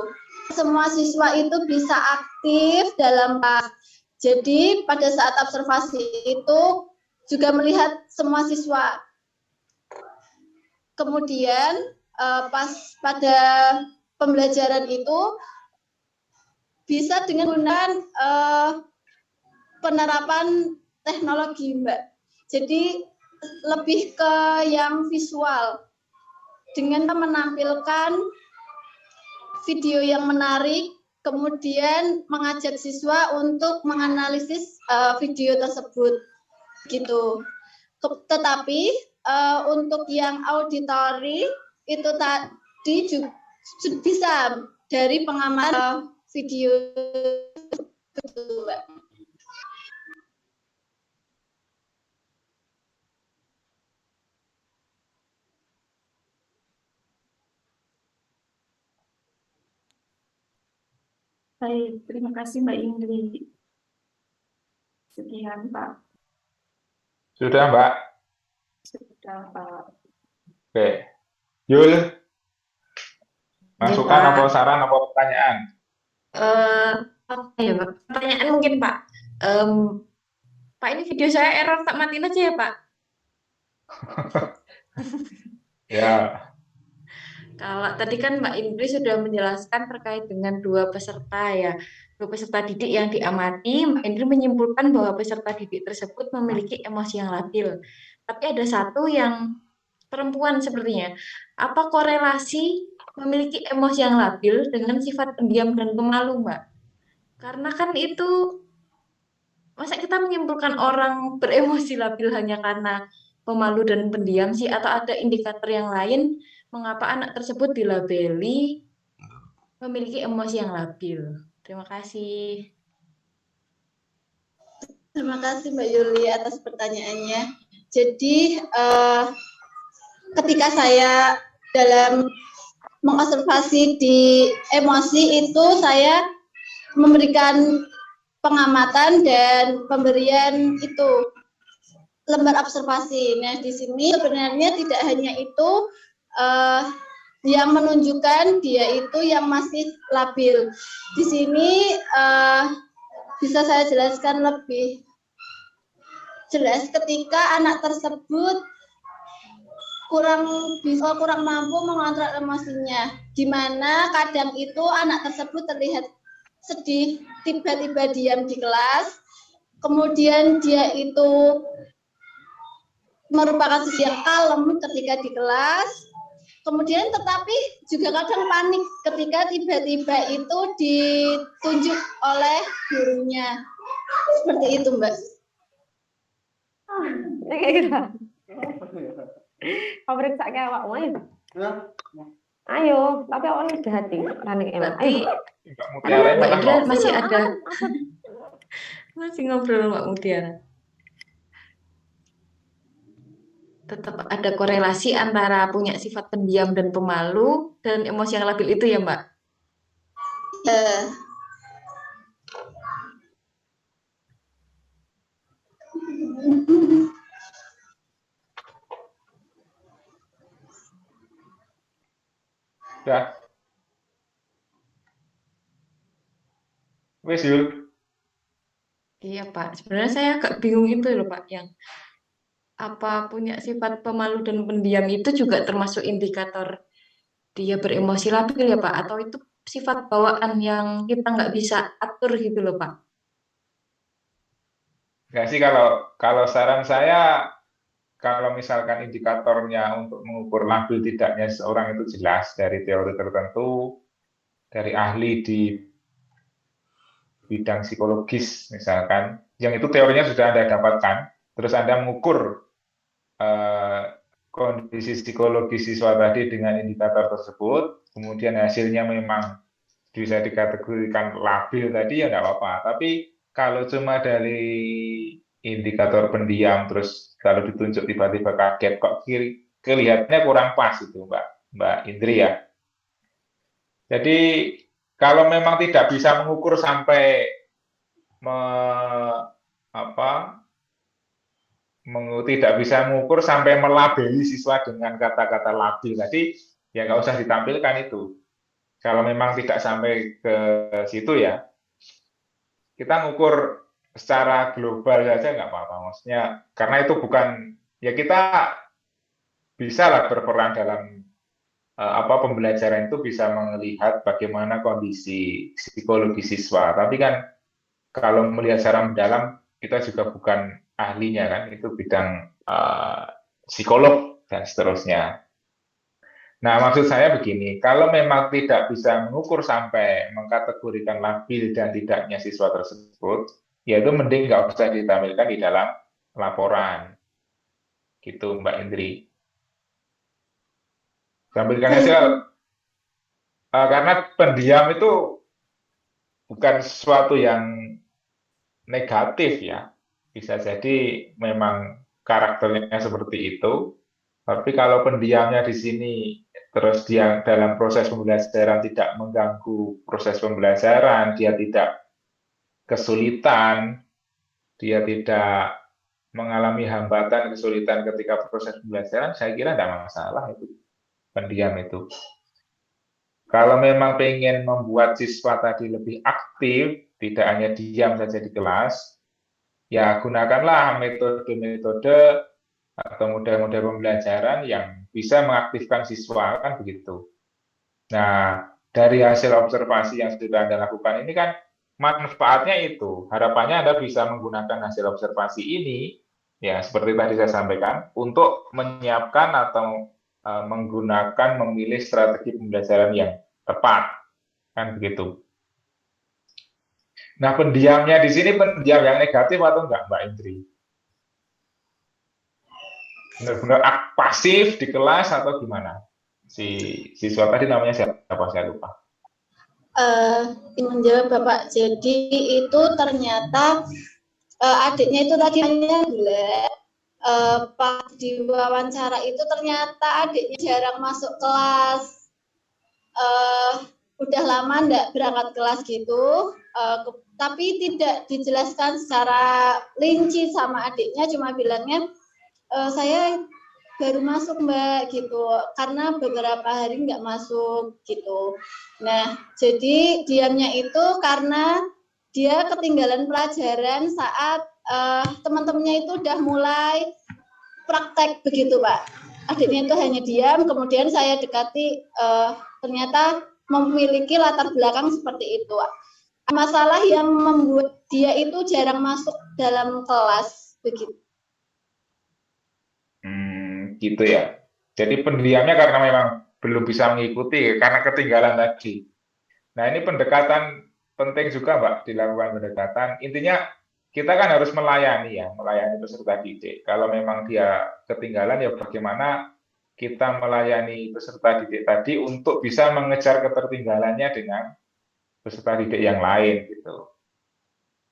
Semua siswa itu bisa aktif dalam kelas. Jadi pada saat observasi itu juga melihat semua siswa. Kemudian pas pada pembelajaran itu bisa dengan menggunakan penerapan teknologi, Mbak. Jadi lebih ke yang visual dengan menampilkan video yang menarik, kemudian mengajak siswa untuk menganalisis video tersebut, gitu. Tetapi untuk yang auditori itu tadi juga bisa dari pengamatan video, betul, Mbak. Baik, terima kasih Mbak Indri. Sekian Pak. Sudah, Mbak? Sudah Pak. Oke. Yul, masukan Pak. apa saran apa pertanyaan? Apa ya, Pak? Pertanyaan mungkin, Pak. Pak, ini video saya error, tak matiin aja ya, Pak? Ya, Kalau tadi kan Mbak Indri sudah menjelaskan terkait dengan dua peserta ya, dua peserta didik yang diamati, Mbak Indri menyimpulkan bahwa peserta didik tersebut memiliki emosi yang labil. Tapi ada satu yang perempuan sepertinya. Apa korelasi memiliki emosi yang labil dengan sifat pendiam dan pemalu, Mbak? Karena kan itu, masa kita menyimpulkan orang beremosi labil hanya karena pemalu dan pendiam sih, atau ada indikator yang lain mengapa anak tersebut dilabeli memiliki emosi yang labil? Terima kasih. Terima kasih Mbak Yuli atas pertanyaannya. Jadi ketika saya dalam mengobservasi di emosi itu saya memberikan pengamatan dan pemberian itu lembar observasi. Nah, di sini sebenarnya tidak hanya itu yang menunjukkan dia itu yang masih labil. Di sini bisa saya jelaskan lebih jelas ketika anak tersebut kurang mampu mengontrol emosinya, di mana kadang itu anak tersebut terlihat sedih, tiba-tiba diam di kelas, kemudian dia itu merupakan sisi yang kalem ketika di kelas, kemudian tetapi juga kadang panik ketika tiba-tiba itu ditunjuk oleh gurunya. Seperti itu, Mbak. Kayak gitu. Kau periksa kayak awak main. Ayo, tapi awak udah hati. Ranik emak. Ayo. Mbak Mutiara Mbak mana Indra mau? masih ada. Masih ngobrol Mbak Mutiara. Tetap ada korelasi antara punya sifat pendiam dan pemalu dan emosi yang labil itu ya, Mbak? Ya. Wes Yul. Iya, Pak. Sebenarnya saya agak bingung itu loh, Pak, yang apa punya sifat pemalu dan pendiam itu juga termasuk indikator dia beremosi labil ya, Pak? Atau itu sifat bawaan yang kita nggak bisa atur gitu loh, Pak? Enggak sih, kalau saran saya, kalau misalkan indikatornya untuk mengukur labil tidaknya seorang itu jelas dari teori tertentu, dari ahli di bidang psikologis misalkan, yang itu teorinya sudah Anda dapatkan, terus Anda mengukur kondisi psikologis siswa tadi dengan indikator tersebut, kemudian hasilnya memang bisa dikategorikan labil tadi, ya nggak apa-apa. Tapi kalau cuma dari indikator pendiam, terus kalau ditunjuk tiba-tiba kaget, kok kelihatannya kurang pas itu Mbak Indri ya. Jadi kalau memang tidak bisa mengukur sampai tidak bisa mengukur sampai melabeli siswa dengan kata-kata labil tadi, ya nggak usah ditampilkan itu. Kalau memang tidak sampai ke situ ya, kita ngukur secara global saja nggak apa-apa. Maksudnya karena itu bukan, ya kita bisa lah berperan dalam pembelajaran itu, bisa melihat bagaimana kondisi psikologi siswa. Tapi kan kalau melihat secara mendalam, kita juga bukan ahlinya kan, itu bidang psikolog dan seterusnya. Nah, maksud saya begini, kalau memang tidak bisa mengukur sampai mengkategorikan labil dan tidaknya siswa tersebut, ya itu mending nggak usah ditampilkan di dalam laporan. Gitu, Mbak Indri. Tampilkan aja, karena pendiam itu bukan sesuatu yang negatif ya. Bisa jadi memang karakternya seperti itu, tapi kalau pendiamnya di sini terus dia dalam proses pembelajaran tidak mengganggu proses pembelajaran, dia tidak kesulitan, dia tidak mengalami hambatan kesulitan ketika proses pembelajaran, saya kira tidak masalah itu pendiam itu. Kalau memang pengen membuat siswa tadi lebih aktif, tidak hanya diam saja di kelas, ya gunakanlah metode-metode atau model-model pembelajaran yang bisa mengaktifkan siswa, kan begitu. Nah, dari hasil observasi yang sudah Anda lakukan ini kan manfaatnya itu, harapannya Anda bisa menggunakan hasil observasi ini, ya seperti tadi saya sampaikan, untuk menyiapkan atau memilih strategi pembelajaran yang tepat, kan begitu. Nah, pendiamnya di sini pendiam yang negatif atau enggak, Mbak Indri? Benar-benar pasif di kelas atau gimana? Si siswa tadi namanya siapa? Saya lupa. Menjawab Bapak, jadi itu ternyata adiknya itu tadi hanya pas di wawancara itu ternyata adiknya jarang masuk kelas, udah lama enggak berangkat kelas gitu, tapi tidak dijelaskan secara rinci sama adiknya, cuma bilangnya saya baru masuk Mbak gitu, karena beberapa hari nggak masuk gitu. Nah, jadi diamnya itu karena dia ketinggalan pelajaran saat teman-temannya itu udah mulai praktek begitu Pak. Adiknya itu hanya diam, kemudian saya dekati, ternyata memiliki latar belakang seperti itu. Masalah yang membuat dia itu jarang masuk dalam kelas begitu. Gitu ya. Jadi pendiamnya karena memang belum bisa mengikuti karena ketinggalan tadi. Nah, ini pendekatan penting juga, Mbak, dilakukan pendekatan. Intinya kita kan harus melayani peserta didik. Kalau memang dia ketinggalan, ya bagaimana kita melayani peserta didik tadi untuk bisa mengejar ketertinggalannya dengan peserta didik yang lain gitu.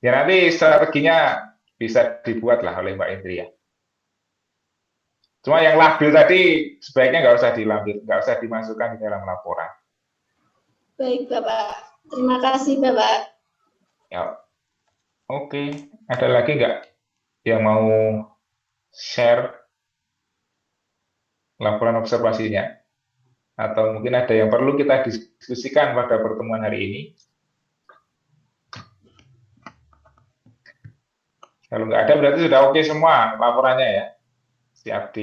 Ya nanti strateginya bisa dibuat lah oleh Mbak Indri ya. Cuma yang labil tadi sebaiknya nggak usah dimasukkan di dalam laporan. Baik Bapak, terima kasih Bapak. Ya, oke. Ada lagi nggak yang mau share laporan observasinya? Atau mungkin ada yang perlu kita diskusikan pada pertemuan hari ini? Kalau nggak ada berarti sudah oke semua laporannya ya. Siap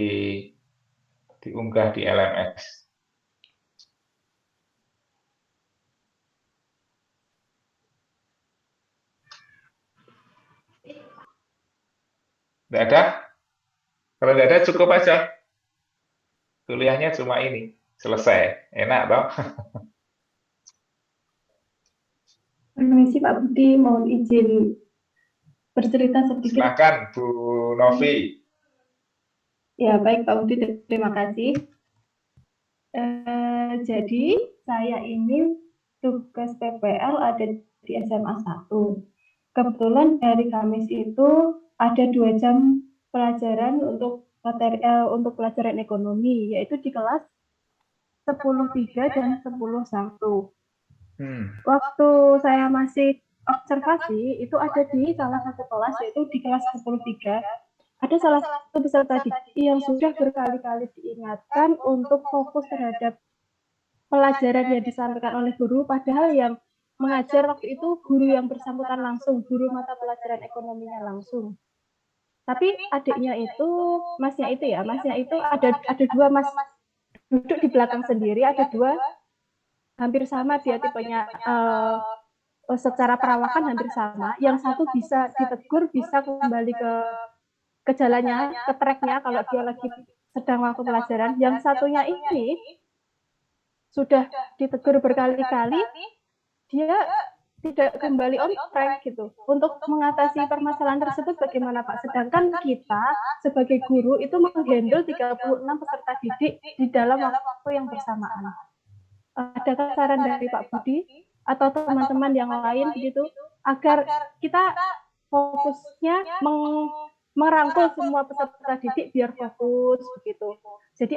diunggah di LMS. Tidak ada? Kalau tidak ada cukup aja. Kuliahnya cuma ini. Selesai. Enak toh? Permisi Pak Budi, mohon izin bercerita sedikit. Silakan Bu Novi. Ya baik Pak Budi, terima kasih. Jadi saya ini tugas PPL ada di SMA 1. Kebetulan hari Kamis itu ada 2 jam pelajaran untuk materi untuk pelajaran ekonomi, yaitu di kelas 10.3 dan 10.1. Waktu saya masih observasi, itu ada di salah satu kelas, yaitu di kelas 10.3. Ada salah satu peserta didik yang sudah berkali-kali diingatkan untuk fokus terhadap pelajaran yang disampaikan oleh guru, padahal yang mengajar waktu itu guru yang bersangkutan langsung, guru mata pelajaran ekonominya langsung. Tapi adiknya itu, masnya itu ada dua mas duduk di belakang sendiri, ada dua hampir sama dia tipenya, secara perawakan hampir sama. Yang satu bisa ditegur, bisa kembali ke jalannya, ke tracknya kalau dia lagi sedang waktu pelajaran. Yang satunya ini sudah ditegur berkali-kali, dia tidak kembali on track gitu. Untuk mengatasi permasalahan tersebut bagaimana Pak? Sedangkan kita sebagai guru itu menghandle 36 peserta didik di dalam waktu yang bersamaan. Adakah saran dari Pak Budi atau teman-teman yang lain begitu agar kita fokusnya merangkul semua peserta didik biar fokus begitu. Jadi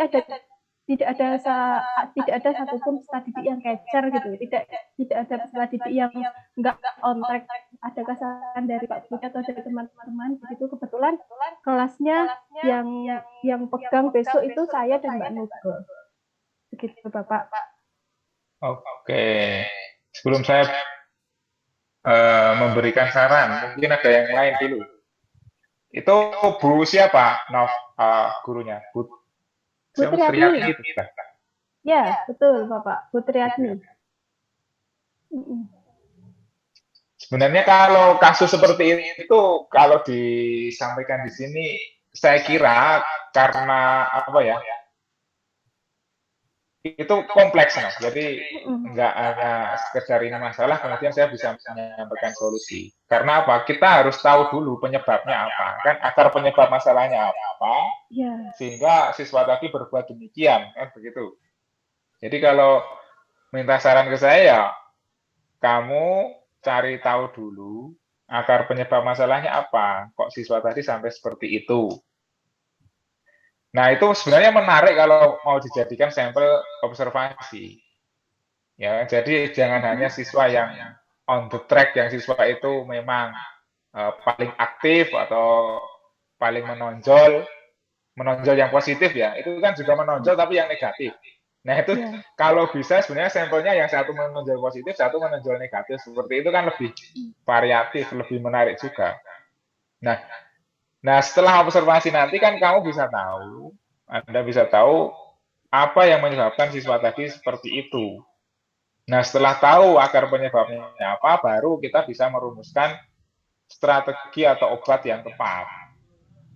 tidak ada satupun peserta didik yang kecer gitu, tidak ada peserta didik yang nggak on track. Adakah saran dari Pak Budi atau dari teman-teman begitu? Kebetulan kelasnya yang pegang besok itu saya dan Mbak Nugo. Begitu Bapak. Oke, sebelum saya memberikan saran, mungkin ada yang lain dulu. Itu Bu siapa, Nov, gurunya? Bu Triatni itu. Ya, betul Bapak, Bu Triatni. Sebenarnya kalau kasus seperti itu, kalau disampaikan di sini, saya kira karena apa ya? Itu kompleks, nah. Jadi nggak hanya sekedar ini masalah, kemudian saya bisa menyampaikan solusi. Karena apa? Kita harus tahu dulu penyebabnya apa, kan akar penyebab masalahnya apa, sehingga siswa tadi berbuat demikian, kan begitu. Jadi kalau minta saran ke saya, kamu cari tahu dulu akar penyebab masalahnya apa, kok siswa tadi sampai seperti itu. Nah, itu sebenarnya menarik kalau mau dijadikan sampel observasi. Ya, jadi jangan hanya siswa yang on the track, yang siswa itu memang paling aktif atau paling menonjol yang positif ya. Itu kan juga menonjol tapi yang negatif. Nah, itu kalau bisa sebenarnya sampelnya yang satu menonjol positif, satu menonjol negatif. Seperti itu kan lebih variatif, lebih menarik juga. Nah, setelah observasi nanti kan Anda bisa tahu apa yang menyebabkan siswa tadi seperti itu. Nah, setelah tahu akar penyebabnya apa, baru kita bisa merumuskan strategi atau obat yang tepat.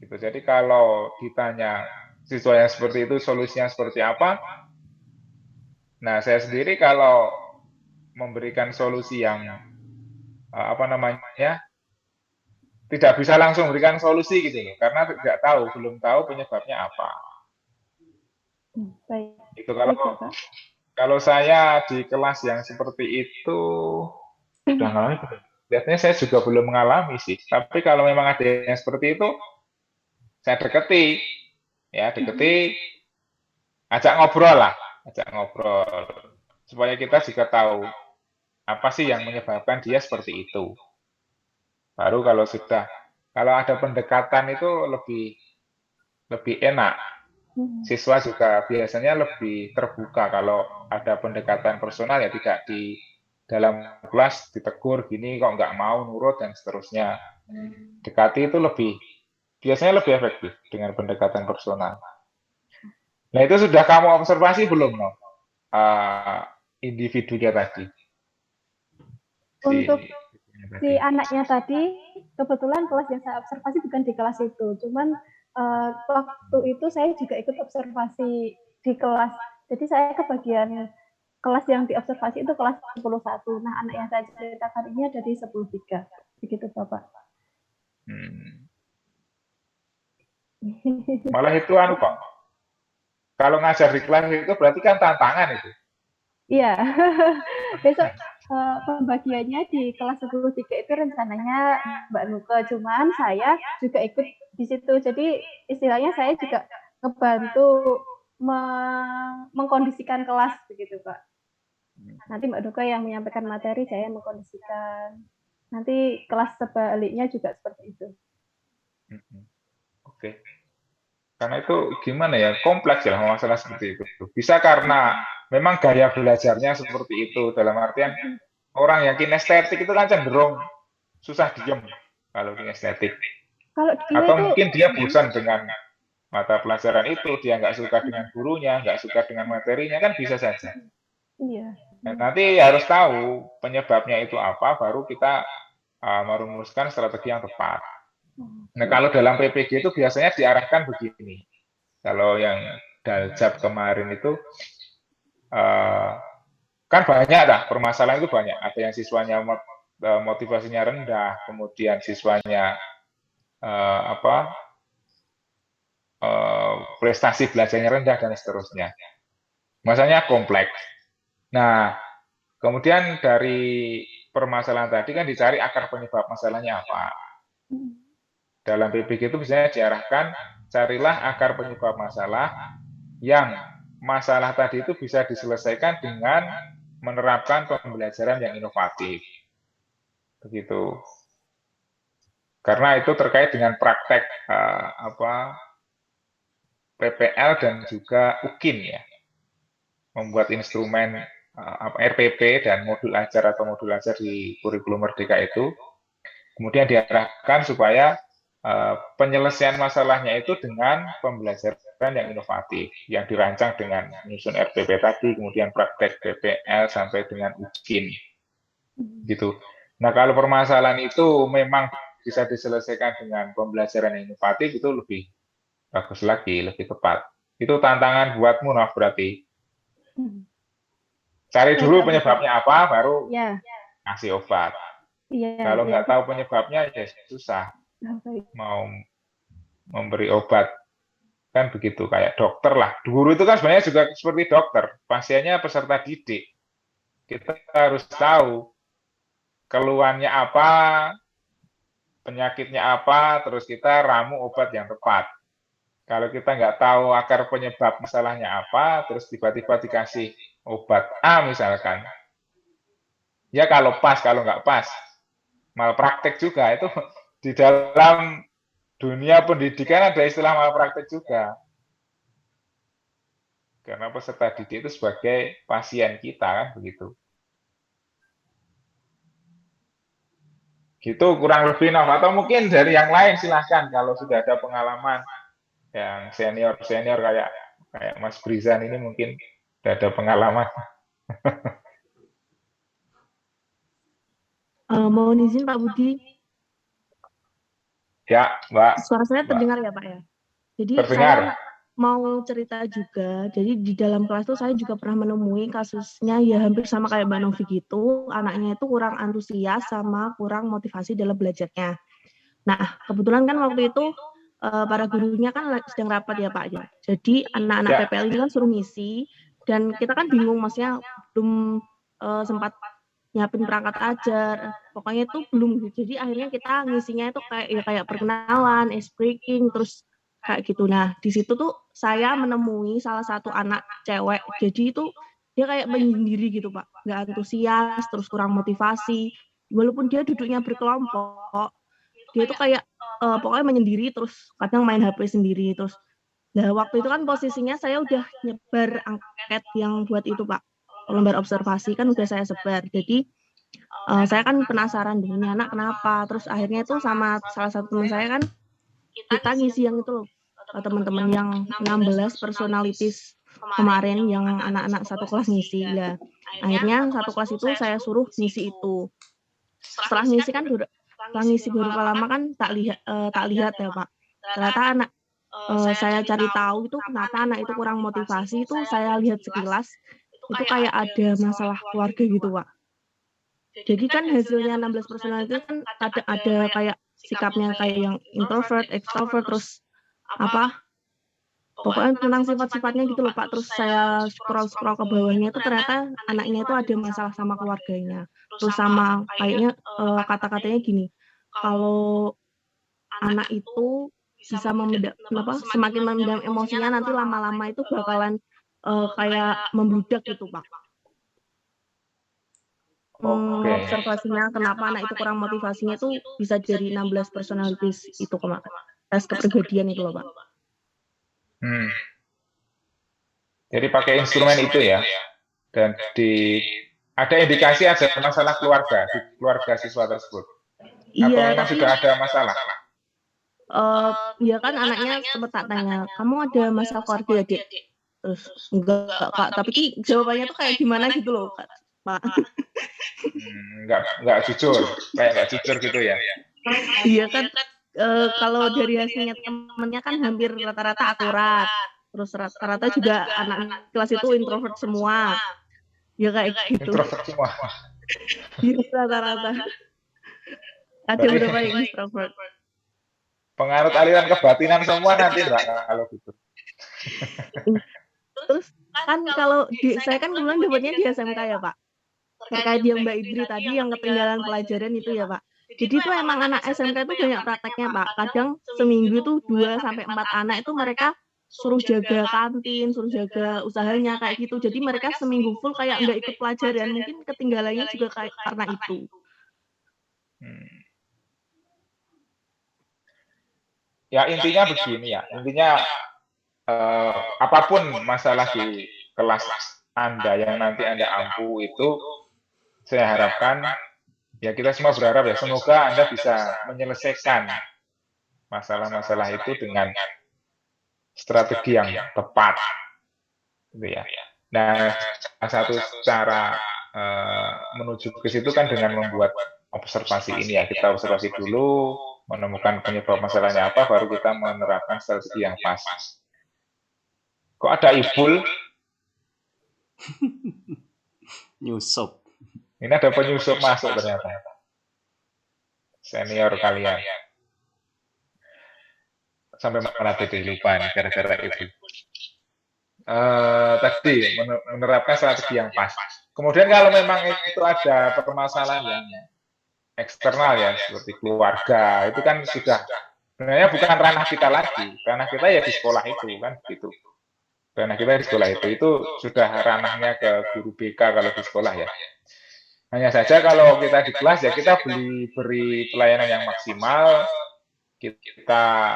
Gitu. Jadi kalau ditanya siswa yang seperti itu solusinya seperti apa, nah saya sendiri kalau memberikan solusi yang tidak bisa langsung memberikan solusi gitu loh, karena belum tahu penyebabnya apa. Baik. Itu kalau saya di kelas yang seperti itu sudah mengalami, lihatnya saya juga belum mengalami sih. Tapi kalau memang ada yang seperti itu, saya deketi, ajak ngobrol supaya kita juga tahu apa sih yang menyebabkan dia seperti itu. Baru kalau ada pendekatan itu lebih enak. Siswa juga biasanya lebih terbuka kalau ada pendekatan personal, ya tidak di dalam kelas ditegur gini kok nggak mau nurut dan seterusnya. Dekati itu biasanya lebih efektif dengan pendekatan personal. Nah, itu sudah kamu observasi belum, no? Individunya tadi. Untuk si anaknya tadi, kebetulan kelas yang saya observasi bukan di kelas itu, cuman waktu itu saya juga ikut observasi di kelas. Jadi saya ke bagian kelas yang diobservasi itu kelas 10.1. Nah, anak yang saya ceritakan ini ada di 10.3. Begitu, Bapak. Malah itu Pak. Kalau ngajar di kelas itu berarti kan tantangan itu. Iya. pembagiannya di kelas 10.3 itu rencananya Mbak Nuke, cuman saya juga ikut di situ. Jadi istilahnya saya juga ngebantu mengkondisikan kelas begitu, Pak. Nanti Mbak Nuke yang menyampaikan materi, saya mengkondisikan. Nanti kelas sebaliknya juga seperti itu. Oke. Karena itu gimana ya, kompleks ya masalah seperti itu. Bisa karena memang gaya belajarnya seperti itu, dalam artian orang yang kinestetik itu kan cenderung susah diem kalau kinestetik. Kalau atau mungkin dia bosan dengan mata pelajaran itu, dia nggak suka dengan gurunya, nggak suka dengan materinya, kan bisa saja. Iya. Dan nanti harus tahu penyebabnya itu apa, baru kita merumuskan strategi yang tepat. Nah, kalau dalam PPG itu biasanya diarahkan begini. Kalau yang Daljab kemarin itu kan banyak dah, permasalahan itu banyak. Ada yang siswanya motivasinya rendah, kemudian siswanya prestasi belajarnya rendah dan seterusnya. Masalahnya kompleks. Nah, kemudian dari permasalahan tadi kan dicari akar penyebab masalahnya apa. Dalam PPG itu biasanya diarahkan, carilah akar penyebab masalah yang masalah tadi itu bisa diselesaikan dengan menerapkan pembelajaran yang inovatif. Begitu. Karena itu terkait dengan praktek PPL dan juga UKIN ya. Membuat instrumen RPP dan modul ajar atau modul ajar di kurikulum Merdeka itu kemudian diarahkan supaya penyelesaian masalahnya itu dengan pembelajaran yang inovatif, yang dirancang dengan menyusun RPP tadi, kemudian praktek PPL sampai dengan UKIN. Gitu. Nah, kalau permasalahan itu memang bisa diselesaikan dengan pembelajaran yang inovatif, itu lebih bagus lagi, lebih tepat. Itu tantangan buatmu, Nov, berarti. Cari dulu penyebabnya apa, baru kasih obat. Kalau nggak tahu penyebabnya, ya susah mau memberi obat. Kan begitu, kayak dokter lah. Guru itu kan sebenarnya juga seperti dokter. Pasiennya peserta didik. Kita harus tahu keluhannya apa, penyakitnya apa, terus kita ramu obat yang tepat. Kalau kita nggak tahu akar penyebab masalahnya apa, terus tiba-tiba dikasih obat A misalkan, ya kalau pas, kalau nggak pas, malpraktek juga. Itu di dalam dunia pendidikan ada istilah malpraktek juga. Karena peserta didik itu sebagai pasien kita, kan begitu. Gitu kurang lebih, Nov. Atau mungkin dari yang lain silahkan kalau sudah ada pengalaman yang senior kayak Mas Brizan ini mungkin sudah ada pengalaman. Mohon izin Pak Budi. Ya, Mbak. Suara saya terdengar ya Pak ya? Jadi terdengar. Saya mau cerita juga. Jadi di dalam kelas itu saya juga pernah menemui kasusnya ya hampir sama kayak Mbak Novi gitu. Anaknya itu kurang antusias sama kurang motivasi dalam belajarnya. Nah, kebetulan kan waktu itu para gurunya kan sedang rapat ya Pak ya. Jadi anak-anak PPL ini kan suruh ngisi dan kita kan bingung, maksudnya belum sempat nyiapin perangkat ajar, pokoknya itu belum. Jadi akhirnya kita ngisinya itu kayak perkenalan, ice breaking, terus kayak gitu. Nah di situ tuh saya menemui salah satu anak cewek, jadi itu dia kayak menyendiri gitu Pak, nggak antusias, terus kurang motivasi, walaupun dia duduknya berkelompok, dia itu kayak pokoknya menyendiri, terus kadang main HP sendiri. Terus nah waktu itu kan posisinya saya udah nyebar angket yang buat itu Pak, lembar observasi kan udah saya sebar. Jadi saya kan penasaran ini anak kenapa. Terus akhirnya itu sama salah satu teman saya kan kita ngisi yang itu loh, teman-teman yang 16 personalities kemarin yang anak-anak satu kelas ngisi. Ya akhirnya satu kelas itu saya suruh ngisi itu. Setelah ngisi kan setelah ngisi beberapa lama kan tak lihat ya Pak, ternyata anak saya cari tahu itu kenapa anak itu kurang motivasi. Itu saya lihat sekilas itu kayak ada masalah keluarga gitu Pak. Jadi kan hasilnya 16 personality kan ada kayak sikapnya kayak yang introvert, extrovert, terus pokoknya tentang sifat-sifatnya gitu loh Pak. Terus saya scroll ke bawahnya itu ternyata anaknya itu ada masalah sama keluarganya. Terus sama kayaknya kata-katanya gini, kalau anak itu bisa semakin memendam emosinya nanti lama-lama itu bakalan kayak membludak gitu Pak. Observasinya kenapa anak itu kurang motivasinya itu bisa dari 16 personalities itu kemarin. Tes kepribadian itu loh Pak. Jadi pakai instrumen itu ya. Dan ada indikasi ada masalah keluarga di keluarga siswa tersebut. Atau Iya, memang tapi sudah ada masalah? ya kan anaknya sempat tak tanya, kamu ada masalah keluarga ya Dek? Terus enggak Kak, tapi jawabannya tuh kayak gimana gitu loh Kak. Pak. Enggak jujur, kayak enggak jujur gitu ya. Iya kan kalau dari hasilnya temennya kan hampir rata-rata akurat. Terus rata-rata juga anak kelas itu introvert semua. Ya kayak gitu. Introvert semua. Iya rata-rata. Ada beberapa yang introvert. Penganut aliran kebatinan semua nanti enggak kalau gitu. Terus kan kalau saya kan kebetulan dapatnya di SMK ya Pak. Terkait yang Mbak Idri tadi yang ketinggalan pelajaran itu ya Pak. Jadi itu emang anak SMK itu banyak prakteknya Pak. Kadang seminggu itu 2-4 anak itu mereka suruh jaga kantin, suruh jaga usahanya kayak gitu. Jadi mereka seminggu full kayak nggak ikut pelajaran. Mungkin ketinggalannya juga kayak karena itu. Ya intinya begini ya. Intinya apapun masalah di kelas Anda yang nanti Anda ampu itu, saya harapkan ya kita semua berharap ya semoga Anda bisa menyelesaikan masalah-masalah itu dengan strategi yang tepat, gitu ya. Nah, salah satu cara menuju ke situ kan dengan membuat observasi ini ya. Kita observasi dulu, menemukan penyebab masalahnya apa, baru kita menerapkan strategi yang pas. Kok ada Ibul? Nyusup. Ini ada penyusup masuk ternyata. Senior kalian. Sampai mana tadi lupa nih gara-gara itu. Tadi menerapkan strategi yang pas. Kemudian kalau memang itu ada permasalahan yang eksternal ya, seperti keluarga, itu kan sudah sebenarnya bukan ranah kita lagi. Ranah kita ya di sekolah itu kan gitu. Ranah kita di sekolah itu sudah ranahnya ke guru BK kalau di sekolah ya. Hanya saja kalau kita di kelas ya kita beri pelayanan yang maksimal, kita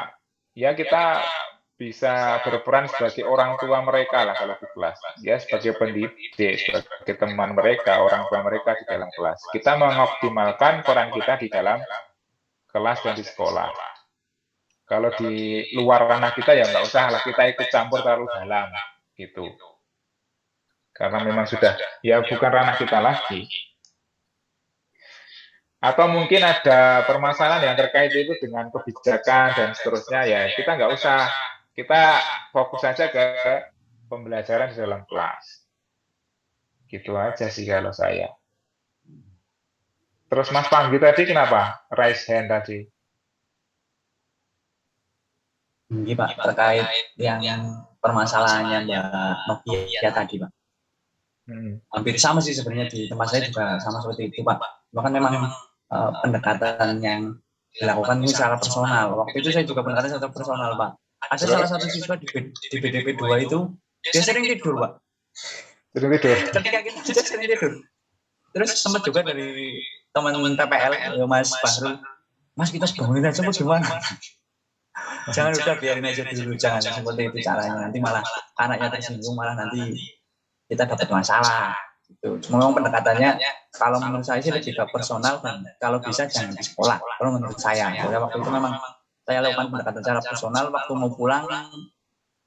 bisa berperan sebagai orang tua mereka lah kalau di kelas, ya sebagai pendidik, sebagai teman mereka, orang tua mereka di dalam kelas. Kita mengoptimalkan peran kita di dalam kelas dan di sekolah. Kalau di luar ranah kita ya nggak usah lah kita ikut campur terlalu dalam gitu, karena memang sudah ya bukan ranah kita lagi. Atau mungkin ada permasalahan yang terkait itu dengan kebijakan dan seterusnya ya kita nggak usah, kita fokus saja ke pembelajaran di dalam kelas. Gitu aja sih kalau saya. Terus Mas Panggi tadi kenapa raise hand tadi? Ini Pak, terkait yang permasalahannya Mbak Novia tadi Pak. Hampir sama sih sebenarnya di tempat saya juga sama seperti itu Pak. Bahkan memang pendekatan yang dilakukan ini secara personal. Waktu itu saya juga pendekatan secara personal Pak. Ada salah satu siswa di BDP 2 itu dia sering tidur Pak. Sering tidur. Ketika kita dia sering tidur. Terus sempat juga dari teman-teman TPL Mas Bahrul, Mas kita bangunin aja gimana? Jangan udah biarin aja dulu, jangan seperti itu caranya. Nanti malah anaknya tersinggung, malah nanti kita dapat masalah. Gitu. Memang pendekatannya kalau menurut saya sih lebih ke personal dan kalau bisa jangan di sekolah. Kalau menurut saya, waktu itu memang saya lakukan pendekatan secara personal. Waktu mau pulang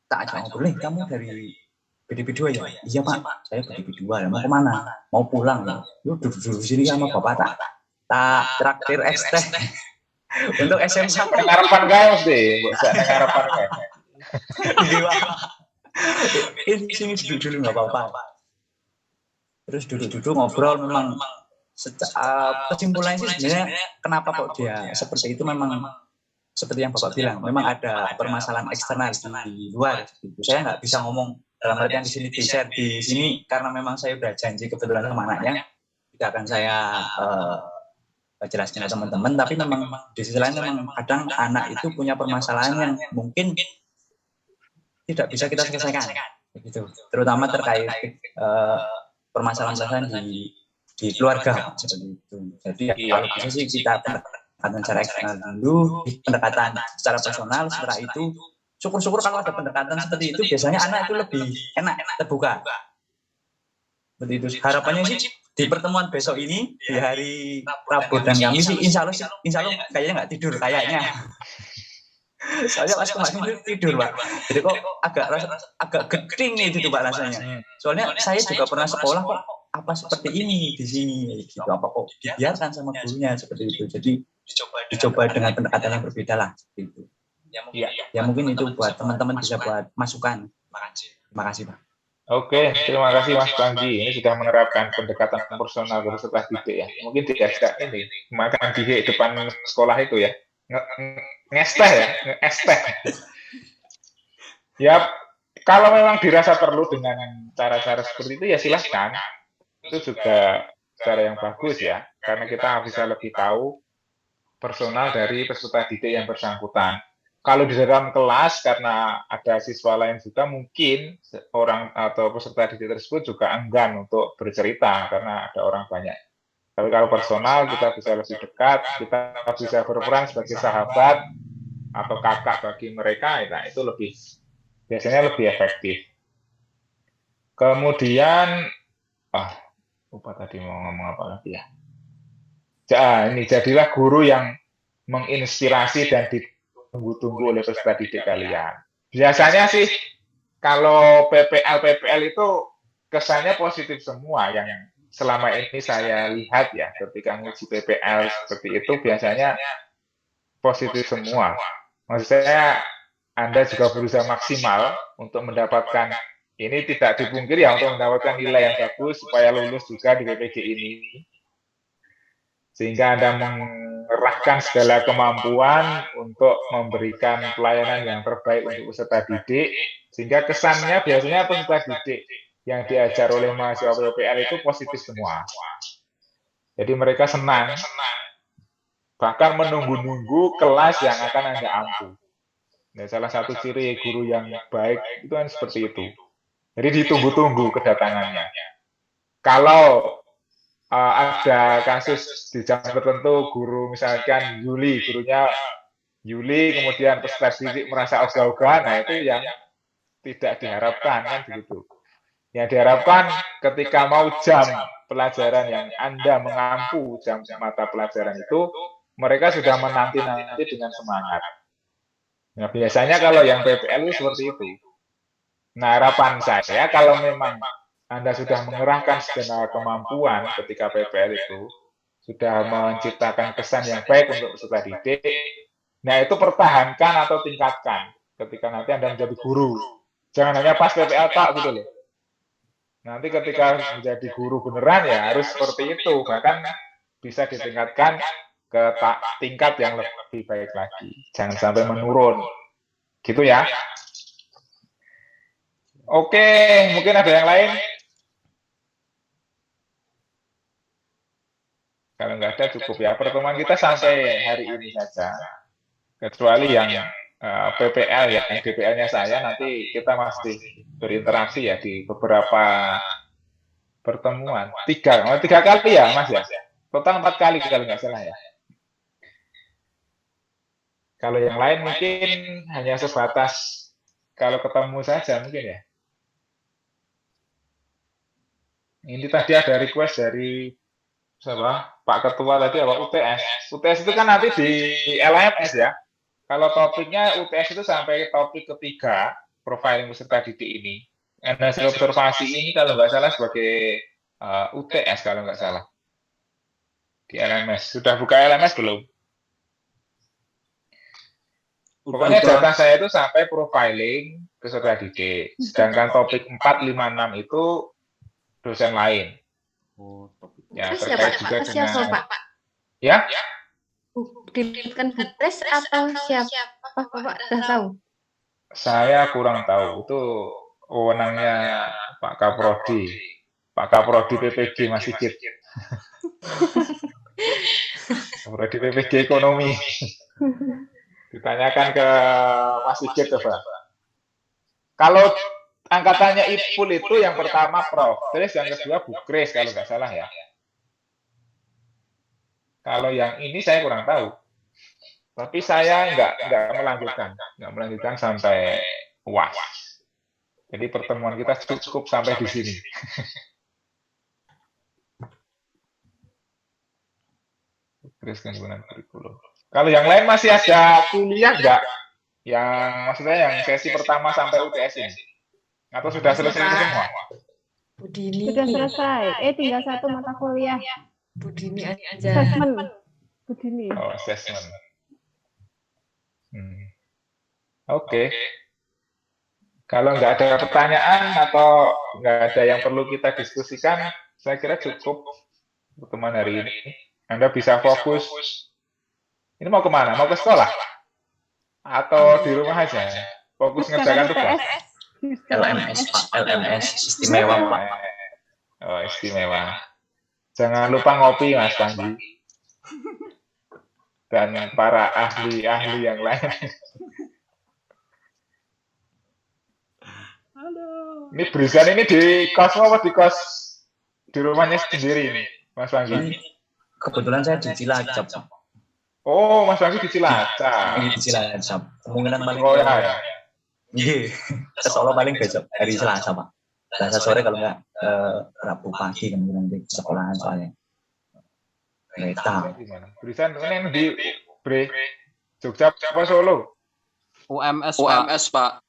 tak ajak ngobrol, kamu dari BDP 2 ya? Iya Pak, saya BDP 2 ya. Mau kemana? Mau pulang ya? Yuk duduk sini sama bapak tak traktir es teh untuk SMK. Harapan kaya sih, harapan kaya. Ini sini duduk dulu nggak apa-apa. Terus duduk-duduk ngobrol, memang kesimpulannya sih sebenarnya kenapa kok dia seperti itu memang seperti yang Bapak bilang, memang ada permasalahan eksternal di luar. Gitu. Saya nggak bisa ngomong dalam artian di sini di-share di sini karena memang saya udah janji kebetulan sama anaknya, tidak akan saya jelaskan ke teman-teman. Tapi memang di sisi lain memang kadang anak itu punya permasalahan yang mungkin tidak bisa kita selesaikan, begitu. Terutama terkait permasalahan di keluarga seperti itu. Jadi kalau bisa sih kita pendekatan secara eksternal dulu, pendekatan secara personal. Setelah itu syukur-syukur kalau ada pendekatan seperti itu biasanya anak itu lebih enak terbuka. Seperti itu. Harapannya sih di pertemuan besok ini di hari Rabu dan Kamis sih insya Allah kayaknya nggak tidur kayaknya. Soalnya pas kemarin tidur Pak. Jadi kok agak geding nih gitu Pak rasanya. Soalnya saya juga pernah sekolah kok apa seperti ini di sini gitu. Apa kok dibiarkan sama gurunya seperti itu. Jadi dicoba dengan pendekatan yang berbeda lah seperti itu. Ya mungkin itu buat teman-teman bisa buat masukan. Terima kasih Pak. Oke, terima kasih Mas Panji. Ini sudah menerapkan pendekatan personal berserta didik ya. Mungkin tidak ini makan di depan sekolah itu ya. Ngesteh ya, ngesteh. Ya, kalau memang dirasa perlu dengan cara-cara seperti itu ya silahkan. Itu juga cara yang bagus ya, karena kita bisa lebih tahu personal dari peserta didik yang bersangkutan. Kalau di dalam kelas karena ada siswa lain juga mungkin orang atau peserta didik tersebut juga enggan untuk bercerita karena ada orang banyak. Tapi kalau personal kita bisa lebih dekat, kita bisa berperan sebagai sahabat atau kakak bagi mereka, nah itu biasanya lebih efektif. Kemudian, lupa tadi mau ngomong apa lagi ya. Ini jadilah guru yang menginspirasi dan ditunggu-tunggu oleh peserta didik kalian. Biasanya sih kalau PPL itu kesannya positif semua yang selama ini saya lihat ya ketika nguji PPL seperti itu biasanya positif semua. Maksud saya Anda juga berusaha maksimal untuk mendapatkan ini tidak dipungkiri ya untuk mendapatkan nilai yang bagus supaya lulus juga di PPG ini. Sehingga Anda mengerahkan segala kemampuan untuk memberikan pelayanan yang terbaik untuk peserta didik, sehingga kesannya biasanya peserta didik yang diajar oleh mahasiswa PPL itu positif semua. Jadi mereka senang, bahkan menunggu-nunggu kelas yang akan Anda ampu. Nah, salah satu ciri guru yang baik itu kan seperti itu. Jadi ditunggu-tunggu kedatangannya. Kalau ada kasus di jam tertentu guru misalkan gurunya Yuli kemudian peserta didik merasa ogah-ogahan, nah itu yang tidak diharapkan kan begitu. Yang diharapkan ketika mau jam pelajaran yang Anda mengampu jam mata pelajaran itu mereka sudah menanti-nanti dengan semangat. Nah biasanya kalau yang PPL itu seperti itu. Nah harapan saya kalau memang Anda sudah mengerahkan segenap kemampuan ketika PPL itu, sudah menciptakan kesan yang baik untuk peserta didik, nah itu pertahankan atau tingkatkan ketika nanti Anda menjadi guru. Jangan hanya pas PPL tak gitu loh. Nanti ketika menjadi guru beneran ya harus seperti itu, bahkan bisa ditingkatkan ke tingkat yang lebih baik lagi. Jangan sampai menurun. Gitu ya. Oke, mungkin ada yang lain? Kalau nggak ada cukup ya. Pertemuan kita sampai hari ini saja. Kecuali yang PPL ya, yang DPL-nya saya nanti kita masih berinteraksi ya di beberapa pertemuan. 3 kali ya Mas ya? Total 4 kali kalau nggak salah ya. Kalau yang lain mungkin hanya sebatas kalau ketemu saja mungkin ya. Ini tadi ada request dari siapa? Pak Ketua tadi apa UTS. UTS itu kan nanti di LMS ya. Kalau topiknya UTS itu sampai topik ketiga profiling peserta didik ini. Hasil observasi ini kalau nggak salah sebagai UTS kalau nggak salah di LMS. Sudah buka LMS belum? Pokoknya data saya itu sampai profiling peserta didik. Sedangkan topik 4, 5, 6 itu dosen lain. Oh, topik. Ya, Siapa terkait juga Pak? Siapa dengan Pak? ya. dilibatkan Bupres atau siapa? Bapak udah tahu? Saya kurang tahu. Itu wewenangnya Pak Kaprodi. Pak Kaprodi PPG Mas Sigit. Kaprodi PPG Ekonomi. Ditanyakan ke Mas Sigit coba. Kalau angkatannya IPUL itu yang pertama Prof. Terus yang kedua Bukres kalau nggak salah ya. Kalau yang ini saya kurang tahu. Tapi saya nggak melanjutkan sampai UAS. Jadi pertemuan kita cukup sampai di sini. Terus penggunaan kurikulum. Kalau yang lain masih ada kuliah nggak? Yang maksudnya yang sesi pertama sampai UTS ini? Atau sudah selesai semua? Budini. Sudah selesai. Tinggal satu mata kuliah. Budini aja. Assessment. Budini. Oh, assessment. Oke. Kalau nggak ada pertanyaan atau nggak ada yang perlu kita diskusikan, saya kira cukup pertemuan hari ini. Anda bisa fokus. Ini mau kemana? Mau ke sekolah? Atau di rumah aja? Fokus ngerjakan tugas? LMS, Pak. LMS. Istimewa, Pak. Oh, istimewa. Jangan lupa ngopi, Mas Panji. Dan para ahli-ahli yang lain. Ini Brisan ini di kos apa di kos di rumahnya sendiri ini, Mas Panji? Kebetulan saya di Cilacap. Oh, Mas Panji di Cilacap. Di Cilacap. Kemungkinan paling Oh ya. Iya, ke Solo paling besok hari Selasa, Pak. Selasa sore kalau nggak Rabu pagi kemungkinan di sekolahan soalnya. Kereta. Brisan ini di Jogja apa Solo? UMS, Pak.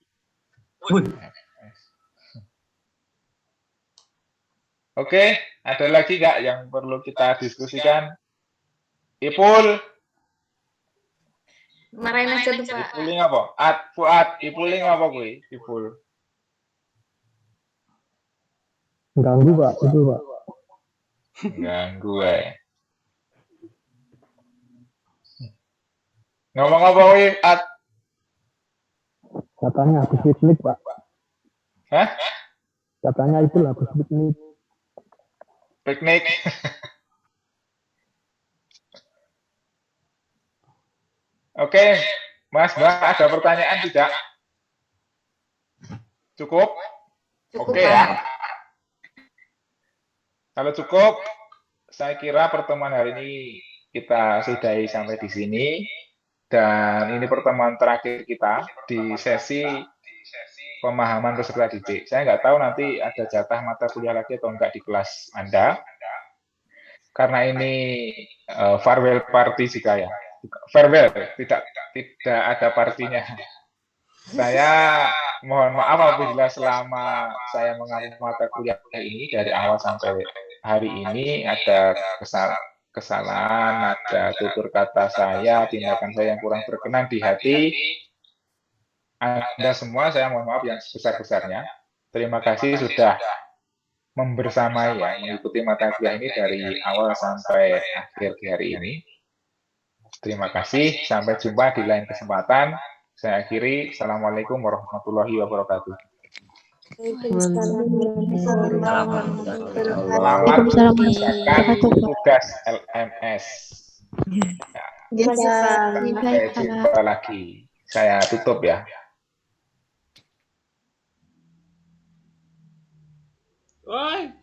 Oke, ada lagi nggak yang perlu kita diskusikan? Ipul, Marahin aja tuh, Pak. Ipuling apa? Fuad, Ipuling apa gue? Ipul. Ganggu Pak, itu Pak. Ganggu Ngomong apa gue? Katanya habis piknik Pak. Hah? Katanya itu habis piknik. Piknik. Oke, Mas, Mbak, ada pertanyaan tidak? Cukup? Oke ya. Kalau cukup, saya kira pertemuan hari ini kita sudahi sampai di sini. Dan ini pertemuan terakhir kita di sesi pemahaman peserta didik. Saya nggak tahu nanti ada jatah mata kuliah lagi atau enggak di kelas Anda. Karena ini farewell party jika ya. Farewell, tidak ada partinya. Saya mohon maaf apabila selama saya mengambil mata kuliah ini dari awal sampai hari ini ada kesalahan, ada tutur kata saya, tindakan saya yang kurang berkenan di hati Anda semua, saya mohon maaf yang sebesar-besarnya. Terima kasih sudah membersamai ya, mengikuti mata kuliah ini dari awal sampai akhir di hari ini. Terima kasih, sampai jumpa di lain kesempatan. Saya akhiri, Assalamualaikum warahmatullahi wabarakatuh. Selamat mengerjakan tugas LMS. Sampai jumpa lagi. Saya tutup ya. Oi.